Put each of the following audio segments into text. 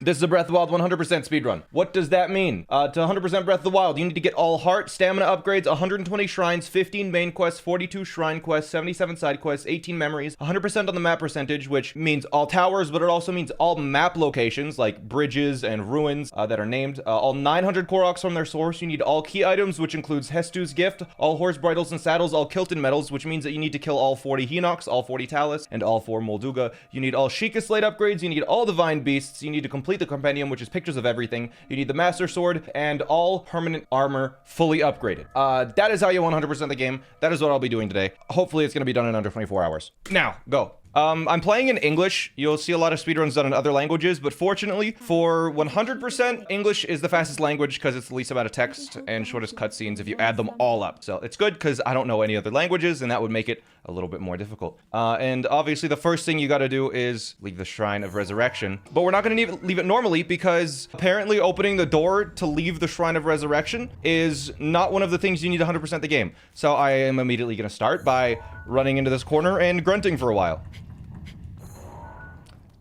This is a Breath of the Wild 100% speedrun. What does that mean? To 100% Breath of the Wild, you need to get all heart, stamina upgrades, 120 shrines, 15 main quests, 42 shrine quests, 77 side quests, 18 memories, 100% on the map percentage, which means all towers, but it also means all map locations like bridges and ruins that are named. All 900 Koroks from their source. You need all key items, which includes Hestu's gift, all horse bridles and saddles, all Kilton Medals, which means that you need to kill all 40 Hinox, all 40 Talus, and all 4 Molduga. You need all Sheikah Slate upgrades. You need all Divine Beasts. You need to complete the Compendium, which is pictures of everything. You need the Master Sword and all permanent armor fully upgraded. That is how you 100% the game. That is what I'll be doing today. Hopefully it's going to be done in under 24 hours. Now, go. I'm playing in English. You'll see a lot of speedruns done in other languages, but fortunately, for 100%, English is the fastest language because it's the least amount of text and shortest cutscenes if you add them all up. So it's good because I don't know any other languages, and that would make it a little bit more difficult. And obviously, the first thing you got to do is leave the Shrine of Resurrection. But we're not going to leave it normally because apparently opening the door to leave the Shrine of Resurrection is not one of the things you need 100% the game. So I am immediately going to start by running into this corner and grunting for a while.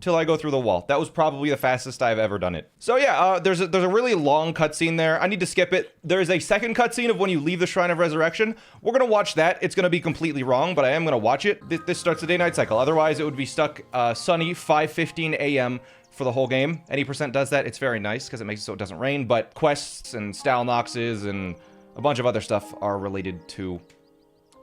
Till I go through the wall. That was probably the fastest I've ever done it. So yeah, there's a really long cutscene there. I need to skip it. There is a second cutscene of when you leave the Shrine of Resurrection. We're gonna watch that. It's gonna be completely wrong, but I am gonna watch it. This starts the day-night cycle. Otherwise, it would be stuck sunny 5:15 a.m. for the whole game. Any percent does that. It's very nice because it makes it so it doesn't rain. But quests and Stalnoxes and a bunch of other stuff are related to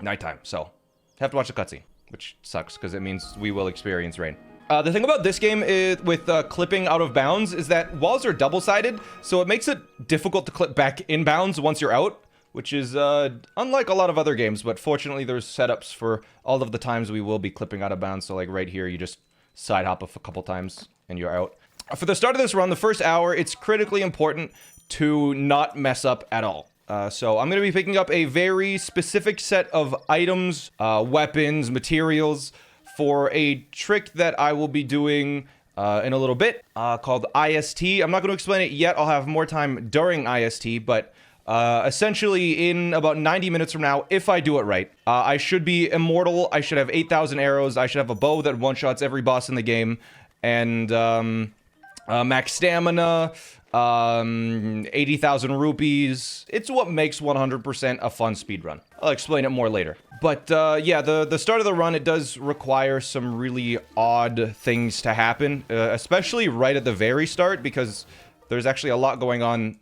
nighttime. So have to watch the cutscene, which sucks because it means we will experience rain. The thing about this game is, with clipping out of bounds is that walls are double-sided, so it makes it difficult to clip back in bounds once you're out, which is unlike a lot of other games, but fortunately there's setups for all of the times we will be clipping out of bounds. So like right here, you just side hop a couple times and you're out. For the start of this run, the first hour, it's critically important to not mess up at all. So I'm going to be picking up a very specific set of items, weapons, materials, for a trick that I will be doing in a little bit called IST. I'm not going to explain it yet. I'll have more time during IST, but essentially in about 90 minutes from now, if I do it right, I should be immortal. I should have 8,000 arrows. I should have a bow that one-shots every boss in the game, and max stamina, 80,000 rupees. It's what makes 100% a fun speedrun. I'll explain it more later. But yeah, the start of the run, it does require some really odd things to happen, especially right at the very start, because there's actually a lot going on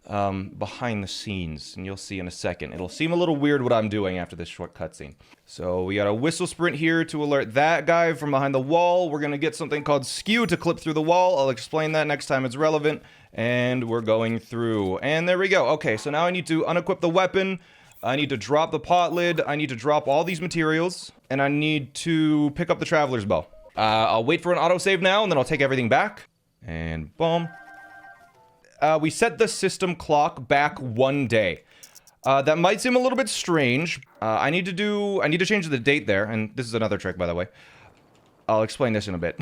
behind the scenes, and you'll see in a second. It'll seem a little weird what I'm doing after this short cutscene. So we got a whistle sprint here to alert that guy from behind the wall. We're gonna get something called skew to clip through the wall. I'll explain that next time it's relevant. And we're going through, and there we go. Okay, so now I need to unequip the weapon. I need to drop the pot lid. I need to drop all these materials, and I need to pick up the traveler's bow. I'll wait for an autosave now, and then I'll take everything back. And boom. We set the system clock back 1 day. That might seem a little bit strange. I need to change the date there, and this is another trick, by the way. I'll explain this in a bit.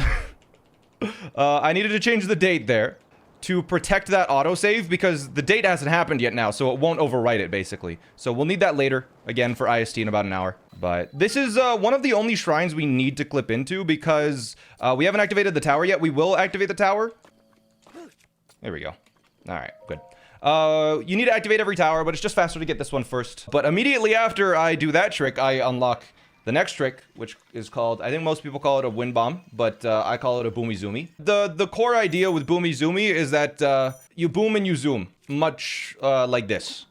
I needed to change the date there to protect that autosave because the date hasn't happened yet now, so it won't overwrite it, basically. So we'll need that later, again, for IST in about an hour. But this is one of the only shrines we need to clip into because we haven't activated the tower yet. We will activate the tower. There we go. All right, good. You need to activate every tower, but it's just faster to get this one first. But immediately after I do that trick, I unlock the next trick, which is called, I think most people call it a wind bomb, but I call it a boomizoomi. The core idea with boomizoomi is that you boom and you zoom, much like this.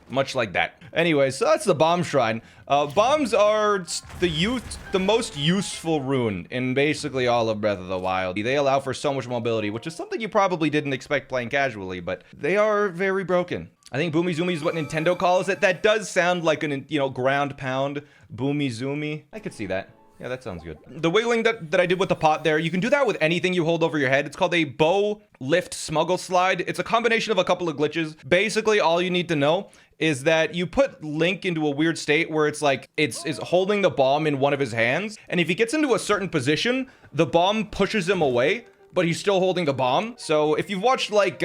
Much like that. Anyway, so that's the bomb shrine. Bombs are the most useful rune in basically all of Breath of the Wild. They allow for so much mobility, which is something you probably didn't expect playing casually, but they are very broken. I think boomizoomi is what Nintendo calls it. That does sound like an, ground pound boomizoomi. I could see that. Yeah, that sounds good. The wiggling that I did with the pot there, you can do that with anything you hold over your head. It's called a bow lift smuggle slide. It's a combination of a couple of glitches. Basically, all you need to know is that you put Link into a weird state where it's like it's holding the bomb in one of his hands, and if he gets into a certain position, the bomb pushes him away, but he's still holding the bomb. So if you've watched like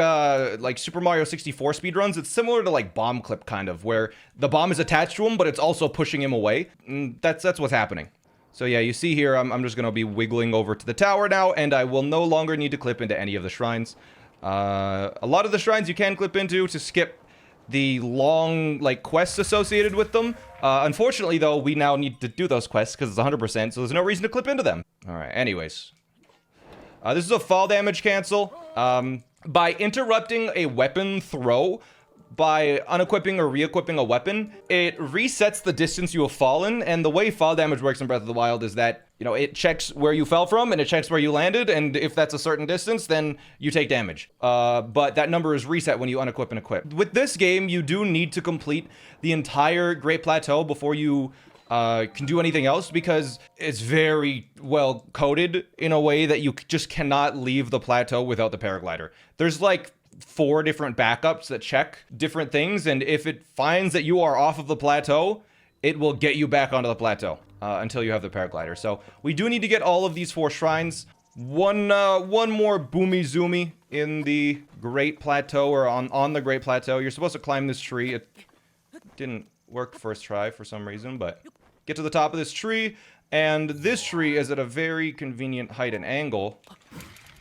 Super Mario 64 speedruns, it's similar to like bomb clip kind of, where the bomb is attached to him, but it's also pushing him away. And that's what's happening. So yeah, you see here, I'm just going to be wiggling over to the tower now, and I will no longer need to clip into any of the shrines. A lot of the shrines you can clip into to skip the long, like, quests associated with them. Unfortunately, though, we now need to do those quests because it's 100%, so there's no reason to clip into them. Alright, anyways. This is a fall damage cancel. By interrupting a weapon throw, by unequipping or re-equipping a weapon, it resets the distance you have fallen, and the way fall damage works in Breath of the Wild is that, you know, it checks where you fell from, and it checks where you landed, and if that's a certain distance, then you take damage. But that number is reset when you unequip and equip. With this game, you do need to complete the entire Great Plateau before you can do anything else, because it's very well coded in a way that you just cannot leave the plateau without the paraglider. There's like 4 different backups that check different things, and if it finds that you are off of the plateau, it will get you back onto the plateau until you have the paraglider. So we do need to get all of these 4 shrines. One more boomy zoomy in the Great Plateau, or on the Great Plateau. You're supposed to climb this tree. It didn't work first try for some reason, but get to the top of this tree, and this tree is at a very convenient height and angle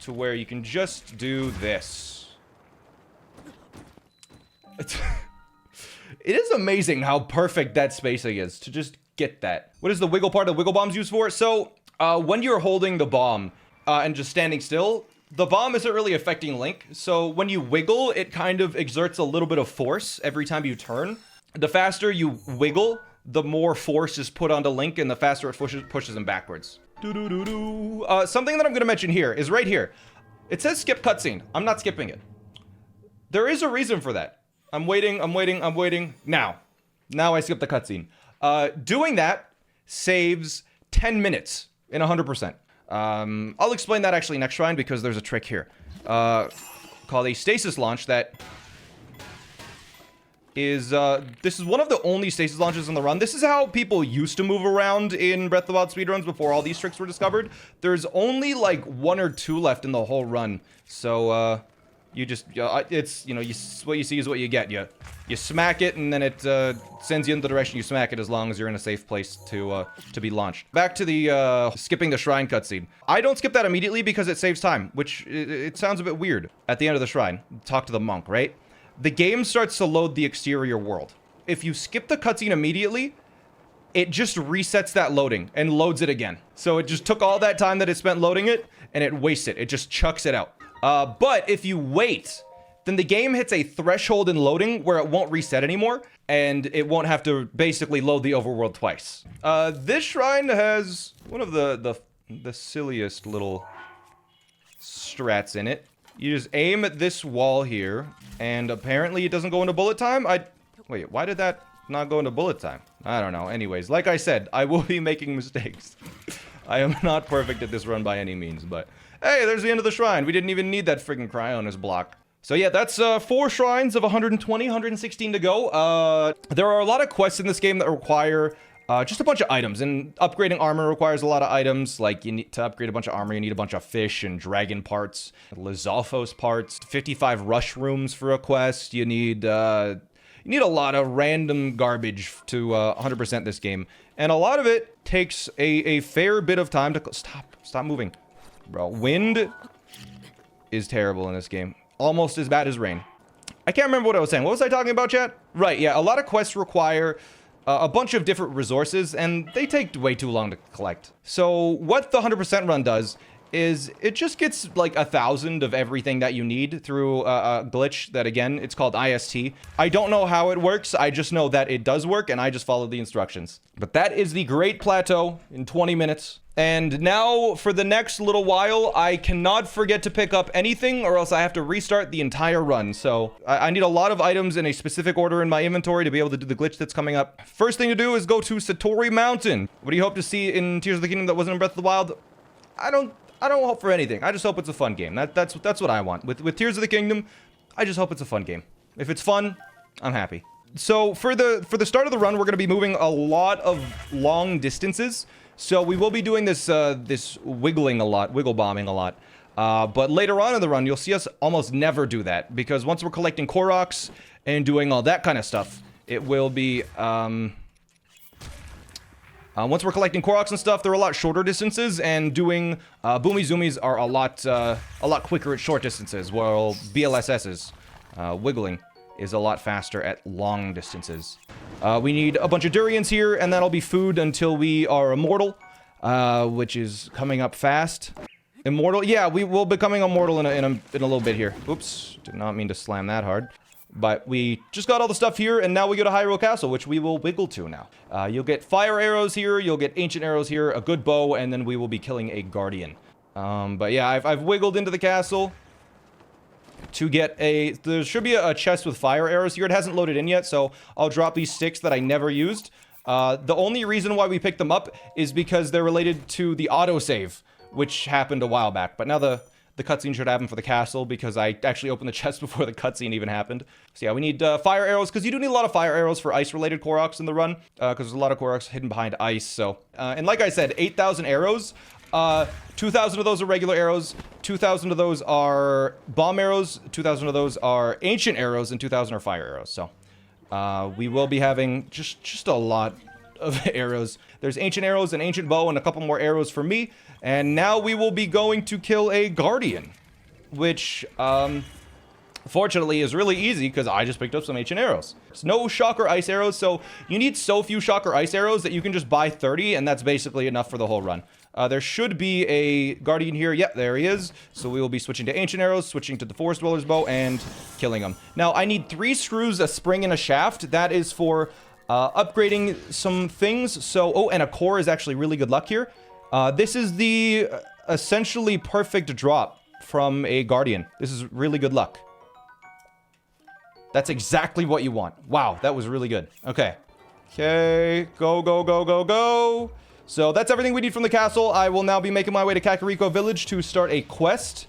to where you can just do this. It is amazing how perfect that spacing is to just get that. What is the wiggle part of wiggle bombs used for? So, when you're holding the bomb and just standing still, the bomb isn't really affecting Link. So when you wiggle, it kind of exerts a little bit of force every time you turn. The faster you wiggle, the more force is put onto Link, and the faster it pushes him backwards. Something that I'm going to mention here is right here. It says skip cutscene. I'm not skipping it. There is a reason for that. I'm waiting. Now I skip the cutscene. Doing that saves 10 minutes in 100%. I'll explain that actually next shrine, because there's a trick here. Called a stasis launch that is, this is one of the only stasis launches in the run. This is how people used to move around in Breath of the Wild speedruns before all these tricks were discovered. There's only like 1 or 2 left in the whole run. So, you just, it's, you know, what you see is what you get. You smack it, and then it sends you in the direction you smack it, as long as you're in a safe place to be launched. Back to the skipping the shrine cutscene. I don't skip that immediately because it saves time, which it sounds a bit weird. At the end of the shrine, talk to the monk, right? The game starts to load the exterior world. If you skip the cutscene immediately, it just resets that loading and loads it again. So it just took all that time that it spent loading it, and it wastes it. It just chucks it out. But if you wait, then the game hits a threshold in loading where it won't reset anymore, and it won't have to basically load the overworld twice. This shrine has one of the silliest little strats in it. You just aim at this wall here, and apparently it doesn't go into bullet time. Wait, why did that not go into bullet time? I don't know. Anyways, like I said, I will be making mistakes. I am not perfect at this run by any means, but hey, there's the end of the shrine. We didn't even need that friggin' Cryonis block. So yeah, that's 4 shrines of 120, 116 to go. There are a lot of quests in this game that require just a bunch of items, and upgrading armor requires a lot of items. Like, you need to upgrade a bunch of armor, you need a bunch of fish and dragon parts, Lizalfos parts, 55 rush rooms for a quest. You need a lot of random garbage to 100% this game, and a lot of it takes a fair bit of time to stop moving. Bro, wind is terrible in this game. Almost as bad as rain. I can't remember what I was saying. What was I talking about, chat? Right, yeah, a lot of quests require a bunch of different resources, and they take way too long to collect. So what the 100% run does is it just gets like 1,000 of everything that you need through a glitch that, again, it's called IST. I don't know how it works. I just know that it does work, and I just followed the instructions. But that is the Great Plateau in 20 minutes. And now, for the next little while, I cannot forget to pick up anything, or else I have to restart the entire run. So I need a lot of items in a specific order in my inventory to be able to do the glitch that's coming up. First thing to do is go to Satori Mountain. What do you hope to see in Tears of the Kingdom that wasn't in Breath of the Wild? I don't hope for anything. I just hope it's a fun game. That's what I want. With Tears of the Kingdom, I just hope it's a fun game. If it's fun, I'm happy. So for the start of the run, we're going to be moving a lot of long distances. So we will be doing this this wiggling a lot, wiggle bombing a lot. But later on in the run, you'll see us almost never do that, because once we're collecting Koroks and doing all that kind of stuff, it will be Once we're collecting Koroks and stuff, they're a lot shorter distances, and doing Boomy Zoomies are a lot quicker at short distances, while BLSS's wiggling is a lot faster at long distances. We need a bunch of durians here, and that'll be food until we are immortal, which is coming up fast. Immortal? Yeah, we will be becoming immortal in a little bit here. Oops, did not mean to slam that hard. But we just got all the stuff here, and now we go to Hyrule Castle, which we will wiggle to now. You'll get fire arrows here, you'll get ancient arrows here, a good bow, and then we will be killing a guardian. But yeah, I've wiggled into the castle to get a... There should be a chest with fire arrows here. It hasn't loaded in yet, so I'll drop these sticks that I never used. The only reason why we picked them up is because they're related to the autosave, which happened a while back. But now the cutscene should happen for the castle, because I actually opened the chest before the cutscene even happened. So yeah, we need fire arrows, because you do need a lot of fire arrows for ice-related Koroks in the run, because there's a lot of Koroks hidden behind ice, so... and like I said, 8,000 arrows, 2,000 of those are regular arrows, 2,000 of those are bomb arrows, 2,000 of those are ancient arrows, and 2,000 are fire arrows, so... we will be having just a lot of arrows. There's ancient arrows, an ancient bow, and a couple more arrows for me. And now we will be going to kill a guardian, which, fortunately is really easy because I just picked up some ancient arrows. There's no shock or ice arrows, so you need so few shock or ice arrows that you can just buy 30, and that's basically enough for the whole run. There should be a guardian here. Yep, there he is. So we will be switching to ancient arrows, switching to the forest dweller's bow, and killing him. Now, I need 3 screws, a spring, and a shaft. That is for upgrading some things. So, oh, and a core is actually really good luck here. This is the essentially perfect drop from a guardian. This is really good luck. That's exactly what you want. Wow, that was really good. Okay. Okay, go, go, go, go, go. So that's everything we need from the castle. I will now be making my way to Kakariko Village to start a quest,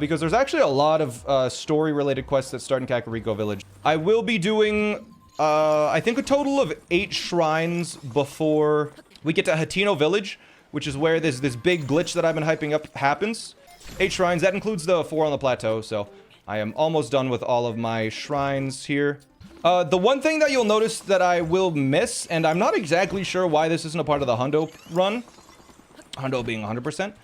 because there's actually a lot of story-related quests that start in Kakariko Village. I will be doing, I think, a total of 8 shrines before we get to Hateno Village, which is where this big glitch that I've been hyping up happens. 8 shrines, that includes the 4 on the plateau, so I am almost done with all of my shrines here. The one thing that you'll notice that I will miss, and I'm not exactly sure why this isn't a part of the Hundo run, Hundo being 100%,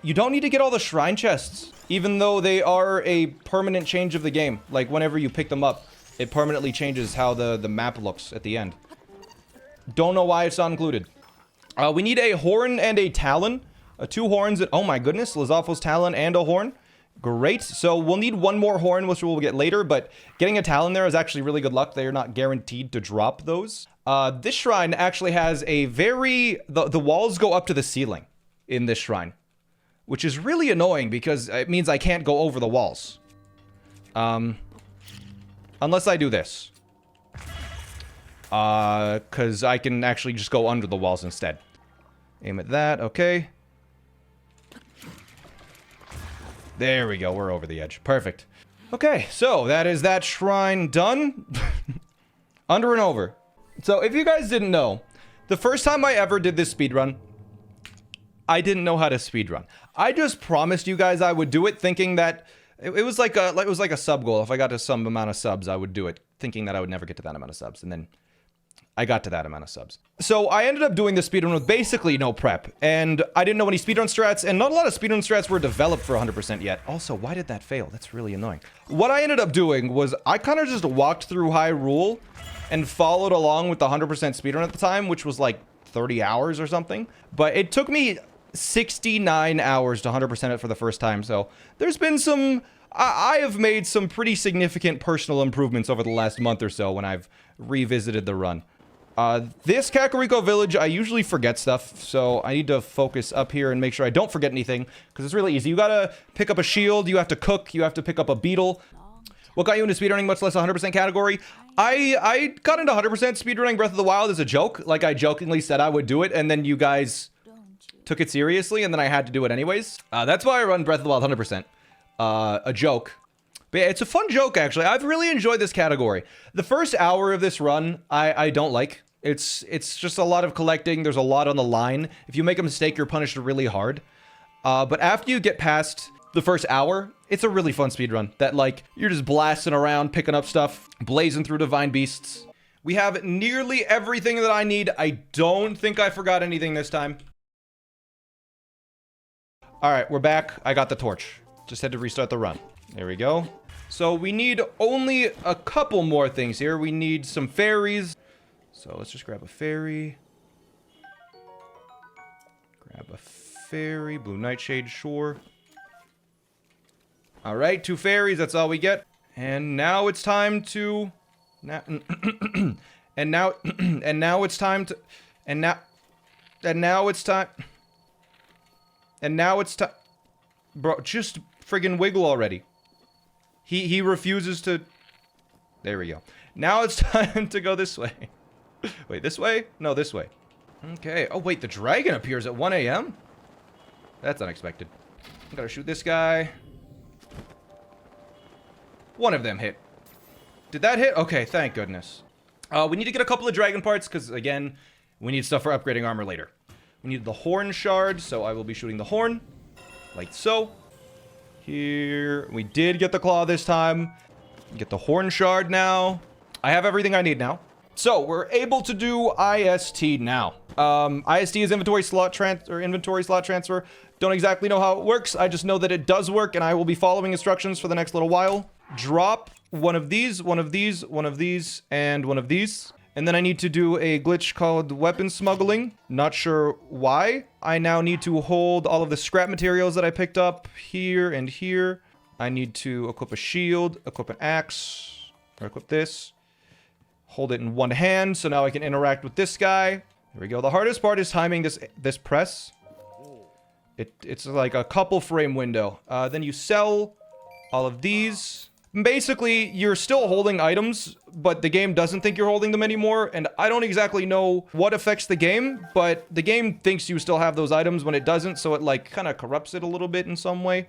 you don't need to get all the shrine chests, even though they are a permanent change of the game. Like, whenever you pick them up, it permanently changes how the map looks at the end. Don't know why it's not included. We need a horn and a talon. 2 horns and... Oh my goodness, Lizafo's talon and a horn. Great. So we'll need 1 more horn, which we'll get later, but getting a talon there is actually really good luck. They are not guaranteed to drop those. This shrine actually has a very... The walls go up to the ceiling in this shrine, which is really annoying because it means I can't go over the walls. Unless I do this. Because I can actually just go under the walls instead. Aim at that, okay. There we go, we're over the edge. Perfect. Okay, so that is that shrine done. Under and over. So if you guys didn't know, the first time I ever did this speedrun, I didn't know how to speedrun. I just promised you guys I would do it thinking that it was like a sub goal. If I got to some amount of subs, I would do it, thinking that I would never get to that amount of subs, and then I got to that amount of subs. So I ended up doing the speedrun with basically no prep, and I didn't know any speedrun strats, and not a lot of speedrun strats were developed for 100% yet. Also, why did that fail? That's really annoying. What I ended up doing was I kind of just walked through Hyrule and followed along with the 100% speedrun at the time, which was like 30 hours or something. But it took me 69 hours to 100% it for the first time, so there's been some... I have made some pretty significant personal improvements over the last month or so when I've revisited the run. This Kakariko Village, I usually forget stuff, so I need to focus up here and make sure I don't forget anything, because it's really easy. You gotta pick up a shield, you have to cook, you have to pick up a beetle. What got you into speedrunning, much less 100% category? I got into 100% speedrunning Breath of the Wild as a joke. Like, I jokingly said I would do it, and then you guys took it seriously, and then I had to do it anyways. That's why I run Breath of the Wild 100%. A joke. But yeah, it's a fun joke, actually. I've really enjoyed this category. The first hour of this run, I don't like. It's just a lot of collecting. There's a lot on the line. If you make a mistake, you're punished really hard. But after you get past the first hour, it's a really fun speedrun. That, like, you're just blasting around, picking up stuff, blazing through divine beasts. We have nearly everything that I need. I don't think I forgot anything this time. All right, we're back. I got the torch. Just had to restart the run. There we go. So we need only a couple more things here. We need some fairies. So let's just grab a fairy. Grab a fairy. Blue Nightshade, sure. All right, 2 fairies. That's all we get. And now it's time to... and now it's time to... And now it's time... Bro, just friggin' wiggle already. He refuses to... There we go. Now it's time to go this way. Wait, this way? No, this way. Okay. Oh, wait, the dragon appears at 1 a.m.? That's unexpected. I gotta shoot this guy. One of them hit. Did that hit? Okay, thank goodness. We need to get a couple of dragon parts, because, again, we need stuff for upgrading armor later. We need the horn shard, so I will be shooting the horn. Like so. Here. We did get the claw this time. Get the horn shard now. I have everything I need now. So, we're able to do IST now. IST is inventory slot transfer. Don't exactly know how it works. I just know that it does work, and I will be following instructions for the next little while. Drop one of these, one of these, one of these, and one of these. And then I need to do a glitch called weapon smuggling. Not sure why. I now need to hold all of the scrap materials that I picked up here and here. I need to equip a shield, equip an axe, or equip this. Hold it in one hand, so now I can interact with this guy. There we go. The hardest part is timing this press. It's like a couple frame window. Then you sell all of these. Basically, you're still holding items, but the game doesn't think you're holding them anymore, and I don't exactly know what affects the game, but the game thinks you still have those items when it doesn't, so it, like, kind of corrupts it a little bit in some way.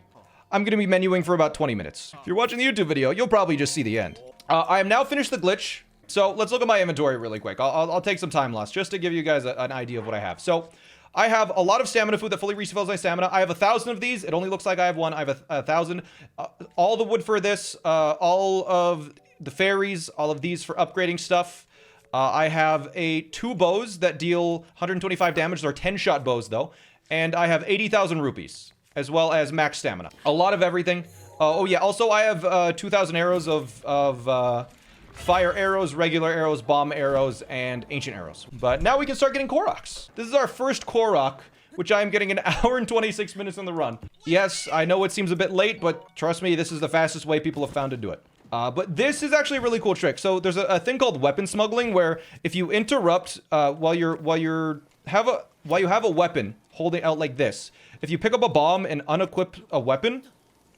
I'm going to be menuing for about 20 minutes. If you're watching the YouTube video, you'll probably just see the end. I have now finished the glitch, so let's look at my inventory really quick. I'll take some time loss, just to give you guys an idea of what I have. So, I have a lot of stamina food that fully refills my stamina. I have 1,000 of these. It only looks like I have one. I have 1,000. All the wood for this, all of the fairies, all of these for upgrading stuff. I have 2 bows that deal 125 damage. They're 10-shot bows, though. And I have 80,000 rupees, as well as max stamina. A lot of everything. Oh, yeah. Also, I have 2,000 arrows of fire arrows, regular arrows, bomb arrows, and ancient arrows. But now we can start getting Koroks. This is our first Korok, which I am getting an hour and 26 minutes on the run. Yes, I know it seems a bit late, but trust me, this is the fastest way people have found to do it. But this is actually a really cool trick. So there's a thing called weapon smuggling, where if you interrupt while you have a weapon holding out like this, if you pick up a bomb and unequip a weapon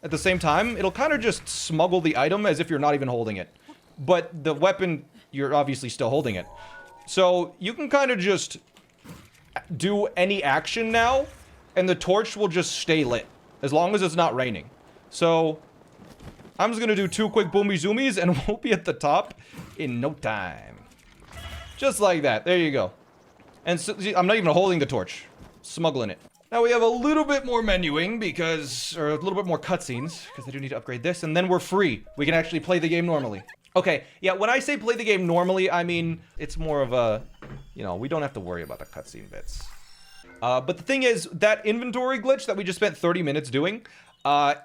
at the same time, it'll kind of just smuggle the item as if you're not even holding it. But the weapon, you're obviously still holding it. So you can kind of just do any action now, and the torch will just stay lit, as long as it's not raining. So I'm just going to do 2 quick boomy zoomies, and we'll be at the top in no time. Just like that. There you go. And so, I'm not even holding the torch. Smuggling it. Now we have a little bit more menuing or a little bit more cutscenes, because I do need to upgrade this, and then we're free. We can actually play the game normally. Okay, yeah, when I say play the game normally, I mean, it's more of a, we don't have to worry about the cutscene bits. But the thing is, that inventory glitch that we just spent 30 minutes doing,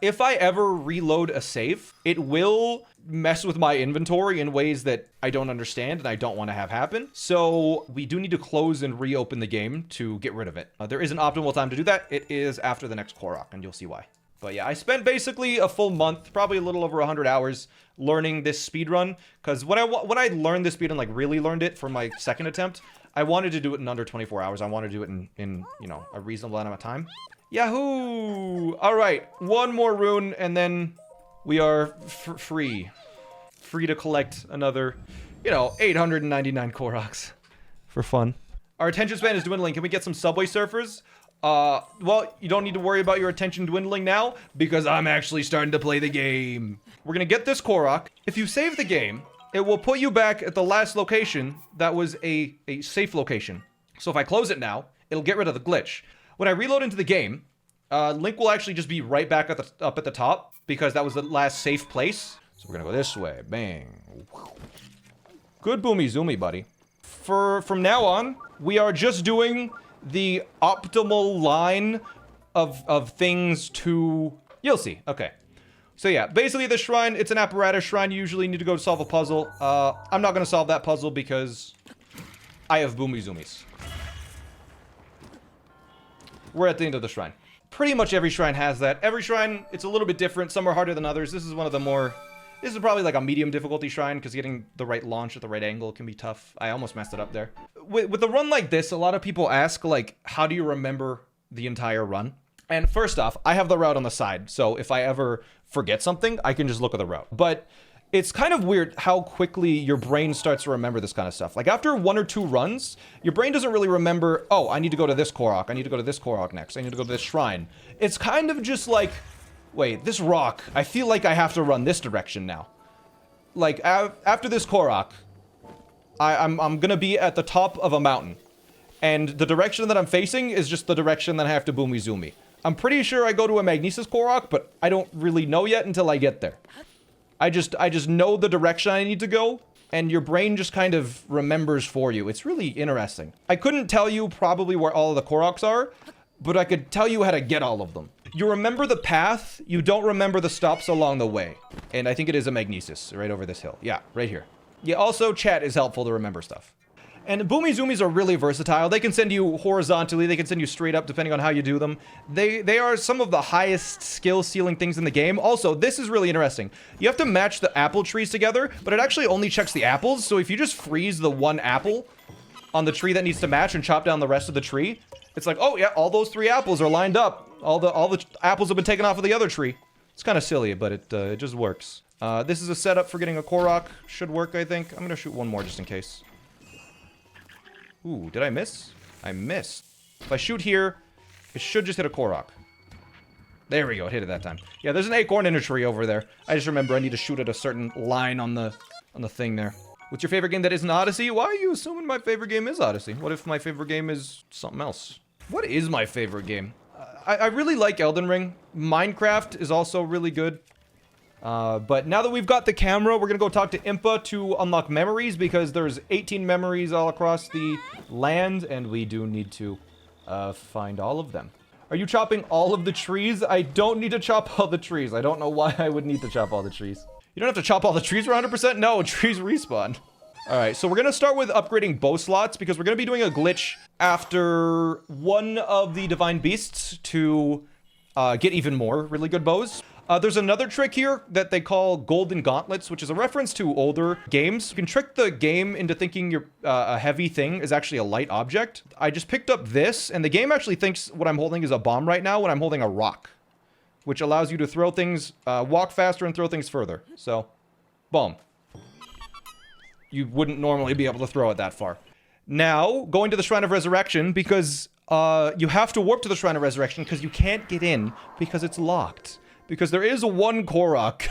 if I ever reload a save, it will mess with my inventory in ways that I don't understand and I don't want to have happen. So we do need to close and reopen the game to get rid of it. There is an optimal time to do that. It is after the next Korok, and you'll see why. But yeah, I spent basically a full month, probably a little over 100 hours, learning this speedrun. Because when I learned this speedrun, like really learned it for my second attempt, I wanted to do it in under 24 hours. I wanted to do it in a reasonable amount of time. Yahoo! All right, one more rune, and then we are free. Free to collect another, 899 Koroks for fun. Our attention span is dwindling. Can we get some Subway Surfers? Well, you don't need to worry about your attention dwindling now, because I'm actually starting to play the game. We're gonna get this Korok. If you save the game, it will put you back at the last location that was a safe location. So if I close it now, it'll get rid of the glitch. When I reload into the game, Link will actually just be right back up at the top, because that was the last safe place. So we're gonna go this way. Bang. Good boomy zoomy, buddy. From now on, we are just doing the optimal line of things to... You'll see. Okay. So yeah, basically the shrine, it's an apparatus shrine. You usually need to go solve a puzzle. I'm not going to solve that puzzle because I have boomy zoomies. We're at the end of the shrine. Pretty much every shrine has that. Every shrine, it's a little bit different. Some are harder than others. This is one of the more... This is probably like a medium difficulty shrine because getting the right launch at the right angle can be tough. I almost messed it up there. With a run like this, a lot of people ask, like, how do you remember the entire run? And first off, I have the route on the side. So if I ever forget something, I can just look at the route. But it's kind of weird how quickly your brain starts to remember this kind of stuff. Like after 1 or 2 runs, your brain doesn't really remember, oh, I need to go to this Korok. I need to go to this Korok next. I need to go to this shrine. It's kind of just like, wait, this rock, I feel like I have to run this direction now. Like after this Korok, I'm gonna be at the top of a mountain. And the direction that I'm facing is just the direction that I have to boomy zoomy. I'm pretty sure I go to a Magnesis Korok, but I don't really know yet until I get there. I just know the direction I need to go, and your brain just kind of remembers for you. It's really interesting. I couldn't tell you probably where all of the Koroks are, but I could tell you how to get all of them. You remember the path, you don't remember the stops along the way. And I think it is a Magnesis right over this hill. Yeah, right here. Yeah, also chat is helpful to remember stuff. And boomy zoomies are really versatile. They can send you horizontally, they can send you straight up depending on how you do them. They are some of the highest skill ceiling things in the game. Also, this is really interesting. You have to match the apple trees together, but it actually only checks the apples. So if you just freeze the one apple on the tree that needs to match and chop down the rest of the tree, it's like, oh yeah, all those 3 apples are lined up. All the apples have been taken off of the other tree. It's kind of silly, but it just works. This is a setup for getting a Korok. Should work, I think. I'm gonna shoot one more just in case. Ooh, did I miss? I missed. If I shoot here, it should just hit a Korok. There we go, it hit it that time. Yeah, there's an acorn in a tree over there. I just remember I need to shoot at a certain line on the thing there. What's your favorite game that isn't Odyssey? Why are you assuming my favorite game is Odyssey? What if my favorite game is something else? What is my favorite game? I really like Elden Ring. Minecraft is also really good. But now that we've got the camera, we're gonna go talk to Impa to unlock memories because there's 18 memories all across the land, and we do need to find all of them. Are you chopping all of the trees? I don't need to chop all the trees. I don't know why I would need to chop all the trees. You don't have to chop all the trees for 100%? No, trees respawn. Alright, so we're gonna start with upgrading bow slots because we're gonna be doing a glitch after one of the Divine Beasts to get even more really good bows. There's another trick here that they call Golden Gauntlets, which is a reference to older games. You can trick the game into thinking your a heavy thing is actually a light object. I just picked up this, and the game actually thinks what I'm holding is a bomb right now when I'm holding a rock, which allows you to throw things, walk faster and throw things further. So, boom. You wouldn't normally be able to throw it that far. Now, going to the Shrine of Resurrection, because you have to warp to the Shrine of Resurrection because you can't get in because it's locked. Because there is one Korok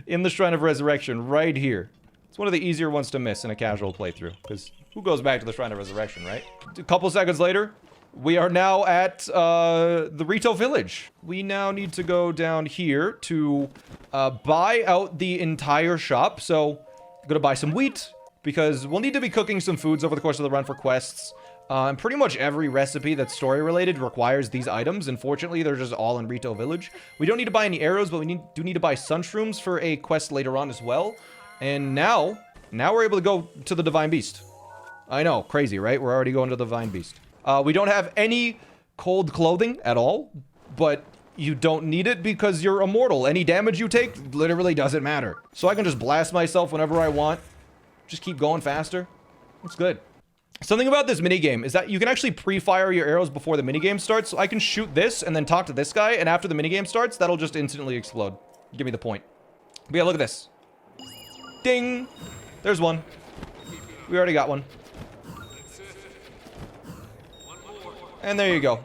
in the Shrine of Resurrection right here. It's one of the easier ones to miss in a casual playthrough. Because who goes back to the Shrine of Resurrection, right? A couple seconds later, we are now at the Rito Village. We now need to go down here to buy out the entire shop. So, I'm gonna buy some wheat, because we'll need to be cooking some foods over the course of the run for quests. And pretty much every recipe that's story-related requires these items. Unfortunately, they're just all in Rito Village. We don't need to buy any arrows, but we do need to buy sunshrooms for a quest later on as well. And now we're able to go to the Divine Beast. I know, crazy, right? We're already going to the Divine Beast. We don't have any cold clothing at all, but you don't need it because you're immortal. Any damage you take literally doesn't matter. So I can just blast myself whenever I want. Just keep going faster. It's good. Something about this minigame is that you can actually pre-fire your arrows before the minigame starts. So I can shoot this and then talk to this guy, and after the minigame starts, that'll just instantly explode. Give me the point. But yeah, look at this. Ding! There's one. We already got one. And there you go.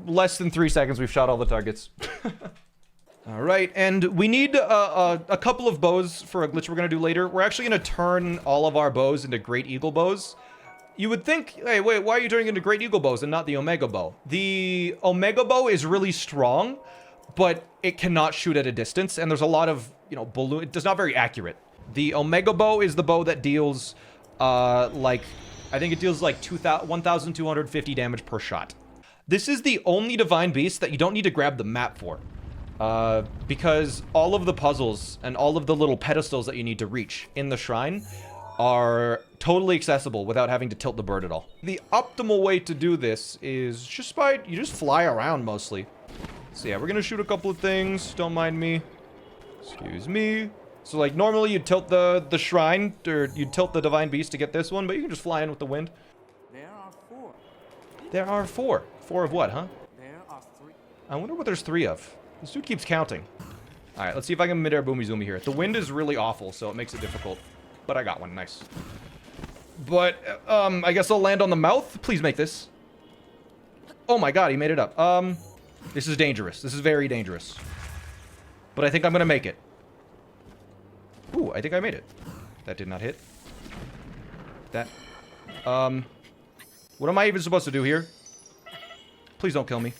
Less than 3 seconds, we've shot all the targets. Alright, and we need a couple of bows for a glitch we're going to do later. We're actually going to turn all of our bows into Great Eagle bows. You would think, hey, wait, why are you turning into Great Eagle bows and not the Omega bow? The Omega bow is really strong, but it cannot shoot at a distance, and there's a lot of, balloon. It's not very accurate. The Omega Bow is the bow that deals, like, I think it deals like 1,250 damage per shot. This is the only Divine Beast that you don't need to grab the map for. Because all of the puzzles and all of the little pedestals that you need to reach in the shrine are totally accessible without having to tilt the bird at all. The optimal way to do this is just you just fly around mostly. So yeah, we're gonna shoot a couple of things. Don't mind me. Excuse me. So like normally you'd tilt the shrine, or you'd tilt the Divine Beast to get this one, but you can just fly in with the wind. There are 4. There are 4. 4 of what, huh? There are 3. I wonder what there's 3 of. This dude keeps counting. Alright, let's see if I can mid-air boomy zoomy here. The wind is really awful, so it makes it difficult. But I got one, nice. But, I guess I'll land on the mouth. Please make this. Oh my god, he made it up. This is dangerous. This is very dangerous. But I think I'm gonna make it. Ooh, I think I made it. That did not hit. That. What am I even supposed to do here? Please don't kill me.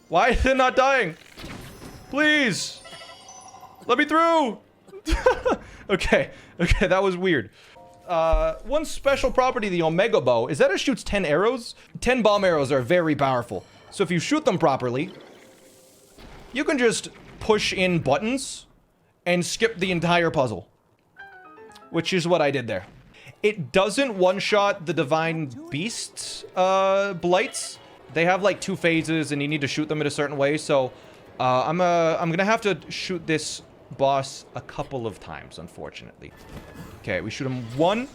Why is it not dying? Please! Let me through! Okay, that was weird. One special property of the Omega Bow is that it shoots 10 arrows. 10 bomb arrows are very powerful. So if you shoot them properly, you can just push in buttons and skip the entire puzzle. Which is what I did there. It doesn't one-shot the Divine Beast blights. They have like 2 phases and you need to shoot them in a certain way. So I'm gonna have to shoot this boss a couple of times, unfortunately. Okay, we shoot him 1,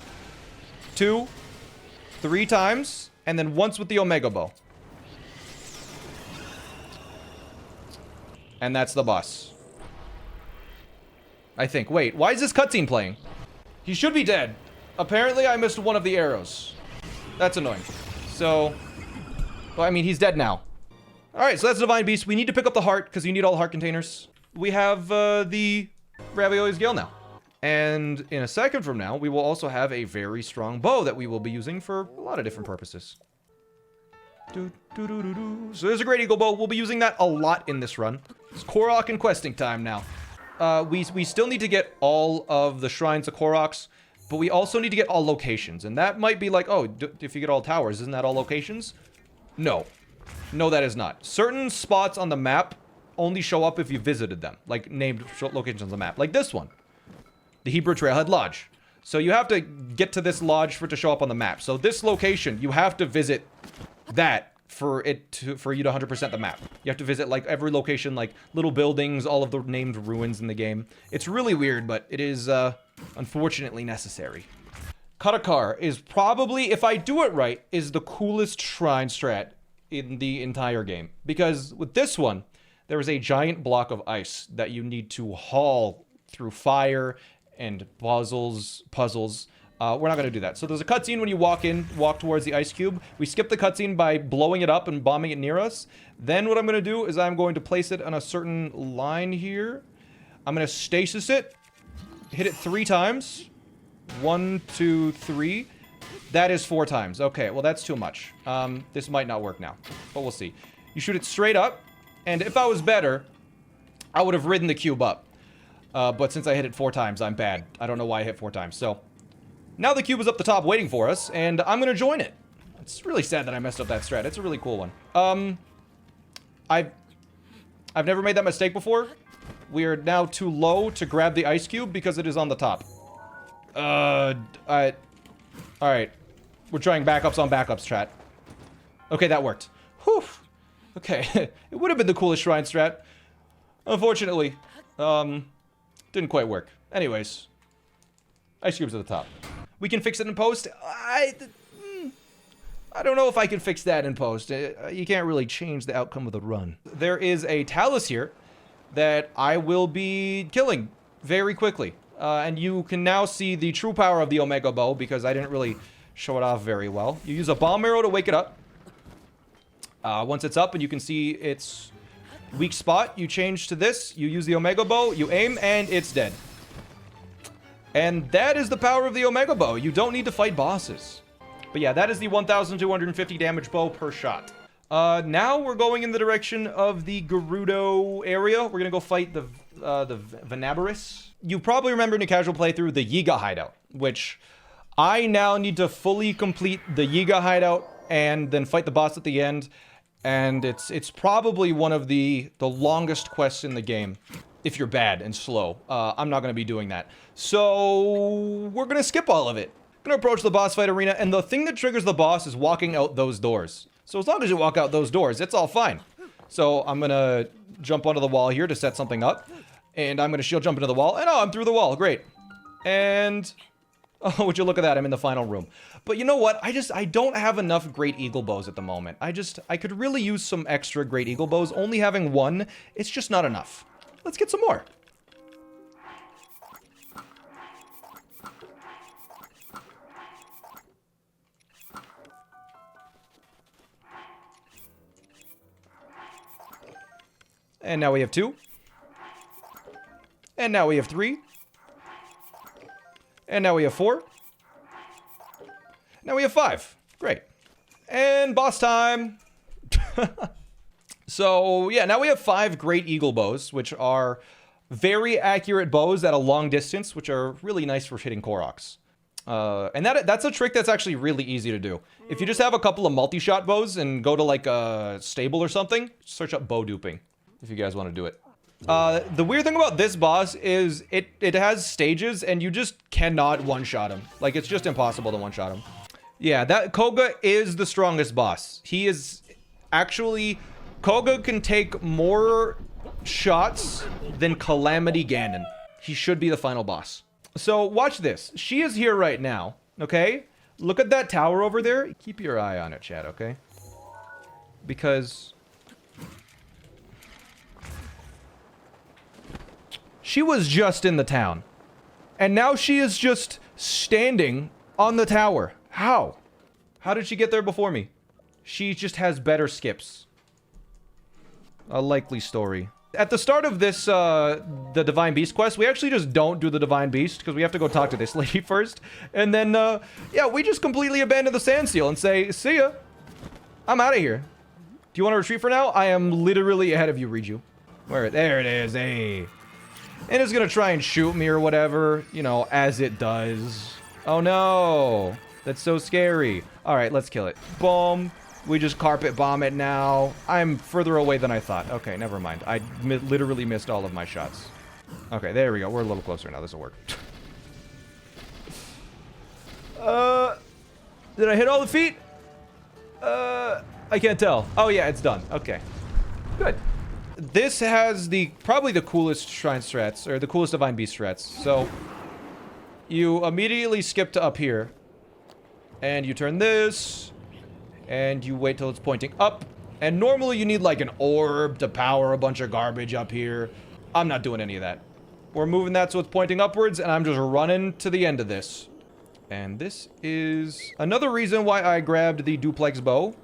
2, 3 times, and then once with the Omega Bow. And that's the boss. I think. Wait, why is this cutscene playing? He should be dead. Apparently, I missed one of the arrows. That's annoying. So, well, I mean, he's dead now. Alright, so that's Divine Beast. We need to pick up the heart, because you need all the heart containers. We have the Ravioli's Gale now. And in a second from now, we will also have a very strong bow that we will be using for a lot of different purposes. So there's a Great Eagle Bow. We'll be using that a lot in this run. It's Korok and questing time now. We still need to get all of the shrines of Koroks, but we also need to get all locations. And that might be like, oh, if you get all towers, isn't that all locations? No. No, that is not. Certain spots on the map only show up if you visited them, like named locations on the map, like this one, the Hebrew Trailhead Lodge. So you have to get to this lodge for it to show up on the map. So this location, you have to visit that for you to 100% the map. You have to visit like every location, like little buildings, all of the named ruins in the game. It's really weird, but it is unfortunately necessary. Katakar is probably, if I do it right, is the coolest shrine strat in the entire game. Because with this one, there is a giant block of ice that you need to haul through fire and puzzles. We're not going to do that. So there's a cutscene when you walk towards the ice cube. We skip the cutscene by blowing it up and bombing it near us. Then what I'm going to do is I'm going to place it on a certain line here. I'm going to stasis it, hit it 3 times. 1, 2, 3. That is 4 times. Okay, well that's too much. This might not work now, but we'll see. You shoot it straight up, and if I was better, I would have ridden the cube up. But since I hit it 4 times, I'm bad. I don't know why I hit 4 times. So now the cube is up the top waiting for us, and I'm gonna join it. It's really sad that I messed up that strat. It's a really cool one. I've never made that mistake before. We are now too low to grab the ice cube because it is on the top. Alright. We're trying backups on backups, chat. Okay, that worked. Whew. Okay. It would have been the coolest shrine strat. Unfortunately, didn't quite work. Anyways. Ice cube's at the top. We can fix it in post. I don't know if I can fix that in post. You can't really change the outcome of the run. There is a Talus here that I will be killing very quickly. And you can now see the true power of the Omega Bow because I didn't really show it off very well. You use a bomb arrow to wake it up. Once it's up and you can see its weak spot, you change to this. You use the Omega Bow, you aim, and it's dead. And that is the power of the Omega Bow. You don't need to fight bosses. But yeah, that is the 1,250 damage bow per shot. Now we're going in the direction of the Gerudo area. We're gonna go fight the Naboris. You probably remember in a casual playthrough the Yiga hideout, which I now need to fully complete the Yiga hideout and then fight the boss at the end. And it's probably one of the longest quests in the game, if you're bad and slow. I'm not gonna be doing that. So we're gonna skip all of it. Gonna approach the boss fight arena, and the thing that triggers the boss is walking out those doors. So as long as you walk out those doors, it's all fine. So I'm gonna jump onto the wall here to set something up, and I'm gonna shield jump into the wall, and oh, I'm through the wall, great. And oh, would you look at that, I'm in the final room. But you know what, I don't have enough Great Eagle Bows at the moment. I could really use some extra Great Eagle Bows. Only having one, it's just not enough. Let's get some more. And now we have 2. And now we have 3. And now we have 4. Now we have 5. Great. And boss time. So, yeah, now we have 5 Great Eagle Bows, which are very accurate bows at a long distance, which are really nice for hitting Koroks. And that's a trick that's actually really easy to do. If you just have a couple of multi-shot bows and go to, like, a stable or something, search up bow duping, if you guys want to do it. The weird thing about this boss is it has stages, and you just cannot one-shot him. Like, it's just impossible to one-shot him. Yeah, that Koga is the strongest boss. He is actually... Koga can take more shots than Calamity Ganon. He should be the final boss. So, watch this. She is here right now, okay? Look at that tower over there. Keep your eye on it, chat, okay? Because... she was just in the town. And now she is just standing on the tower. How? How did she get there before me? She just has better skips. A likely story. At the start of this, the Divine Beast quest, we actually just don't do the Divine Beast because we have to go talk to this lady first. And then, yeah, we just completely abandon the Sand Seal and say, see ya. I'm out of here. Do you want to retreat for now? I am literally ahead of you, Riju. Where? There it is. Hey. And it's gonna try and shoot me or whatever, you know, as it does. Oh no. That's so scary. Alright, let's kill it. Boom. We just carpet bomb it now. I'm further away than I thought. Okay, never mind. I literally missed all of my shots. Okay, there we go. We're a little closer now. This will work. Did I hit all the feet? I can't tell. Oh yeah, it's done. Okay. Good. This has probably the coolest shrine strats, or the coolest Divine Beast strats. So, you immediately skip to up here, and you turn this, and you wait till it's pointing up. And normally you need like an orb to power a bunch of garbage up here. I'm not doing any of that. We're moving that so it's pointing upwards, and I'm just running to the end of this. And this is another reason why I grabbed the duplex bow.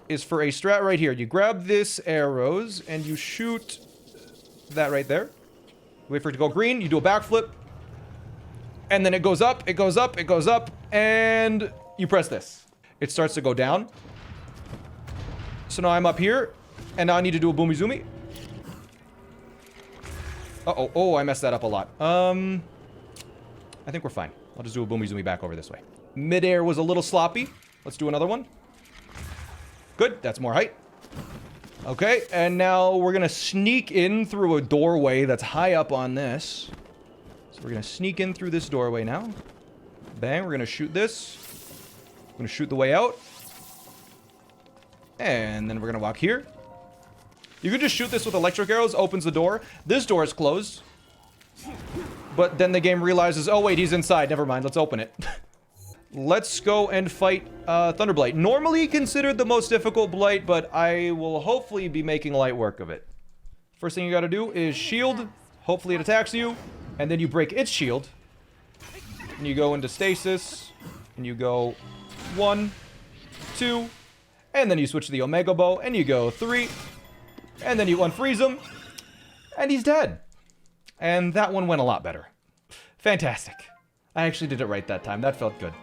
Is for a strat right here. You grab this arrows and you shoot that right there. Wait for it to go green. You do a backflip. And then it goes up, it goes up, it goes up. And you press this. It starts to go down. So now I'm up here. And now I need to do a boomizoomi. Uh-oh. Oh, I messed that up a lot. I think we're fine. I'll just do a boomizoomi back over this way. Midair was a little sloppy. Let's do another one. Good, that's more height. Okay, and now we're gonna sneak in through a doorway that's high up on this. So we're gonna sneak in through this doorway now. Bang, we're gonna shoot this. We're gonna shoot the way out. And then we're gonna walk here. You can just shoot this with electric arrows, opens the door. This door is closed. But then the game realizes, oh wait, he's inside, never mind, let's open it. Let's go and fight Thunderblight. Normally considered the most difficult blight, but I will hopefully be making light work of it. First thing you gotta do is shield. Hopefully it attacks you. And then you break its shield. And you go into stasis. And you go 1, 2. And then you switch to the Omega Bow. And you go 3. And then you unfreeze him. And he's dead. And that one went a lot better. Fantastic. I actually did it right that time. That felt good.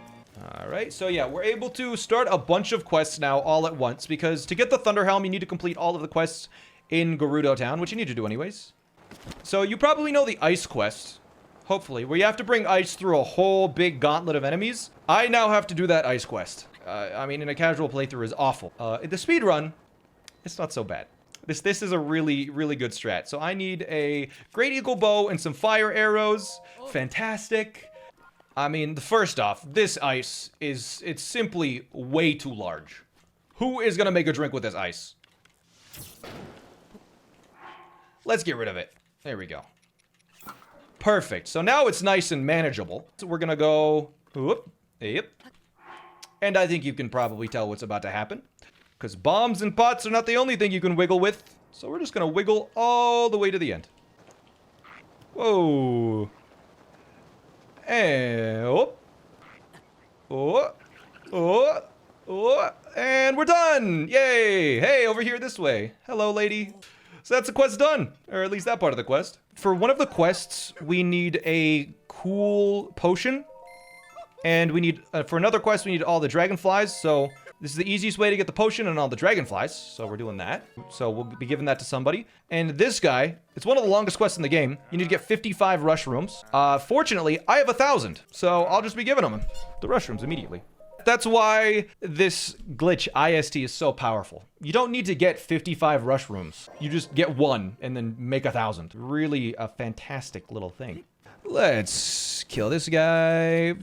Alright, so yeah, we're able to start a bunch of quests now all at once, because to get the Thunder Helm, you need to complete all of the quests in Gerudo Town, which you need to do anyways. So you probably know the Ice quest, hopefully, where you have to bring ice through a whole big gauntlet of enemies. I now have to do that Ice quest. I mean, in a casual playthrough is awful. In the speedrun, it's not so bad. This is a really, really good strat. So I need a Great Eagle Bow and some fire arrows. Fantastic. I mean, first off, this ice it's simply way too large. Who is gonna make a drink with this ice? Let's get rid of it. There we go. Perfect. So now it's nice and manageable. So we're gonna go, whoop, yep. And I think you can probably tell what's about to happen, because bombs and pots are not the only thing you can wiggle with. So we're just gonna wiggle all the way to the end. Whoa. And and we're done. Yay. Hey, over here this way. Hello, lady. So that's the quest done, or at least that part of the quest. For one of the quests, we need a cool potion, and we need for another quest we need all the dragonflies. So this is the easiest way to get the potion and all the dragonflies, so we're doing that. So we'll be giving that to somebody. And this guy, it's one of the longest quests in the game. You need to get 55 rush rooms. Fortunately, I have 1,000, so I'll just be giving him the rush rooms immediately. That's why this glitch, IST, is so powerful. You don't need to get 55 rush rooms. You just get one and then make 1,000. Really a fantastic little thing. Let's kill this guy.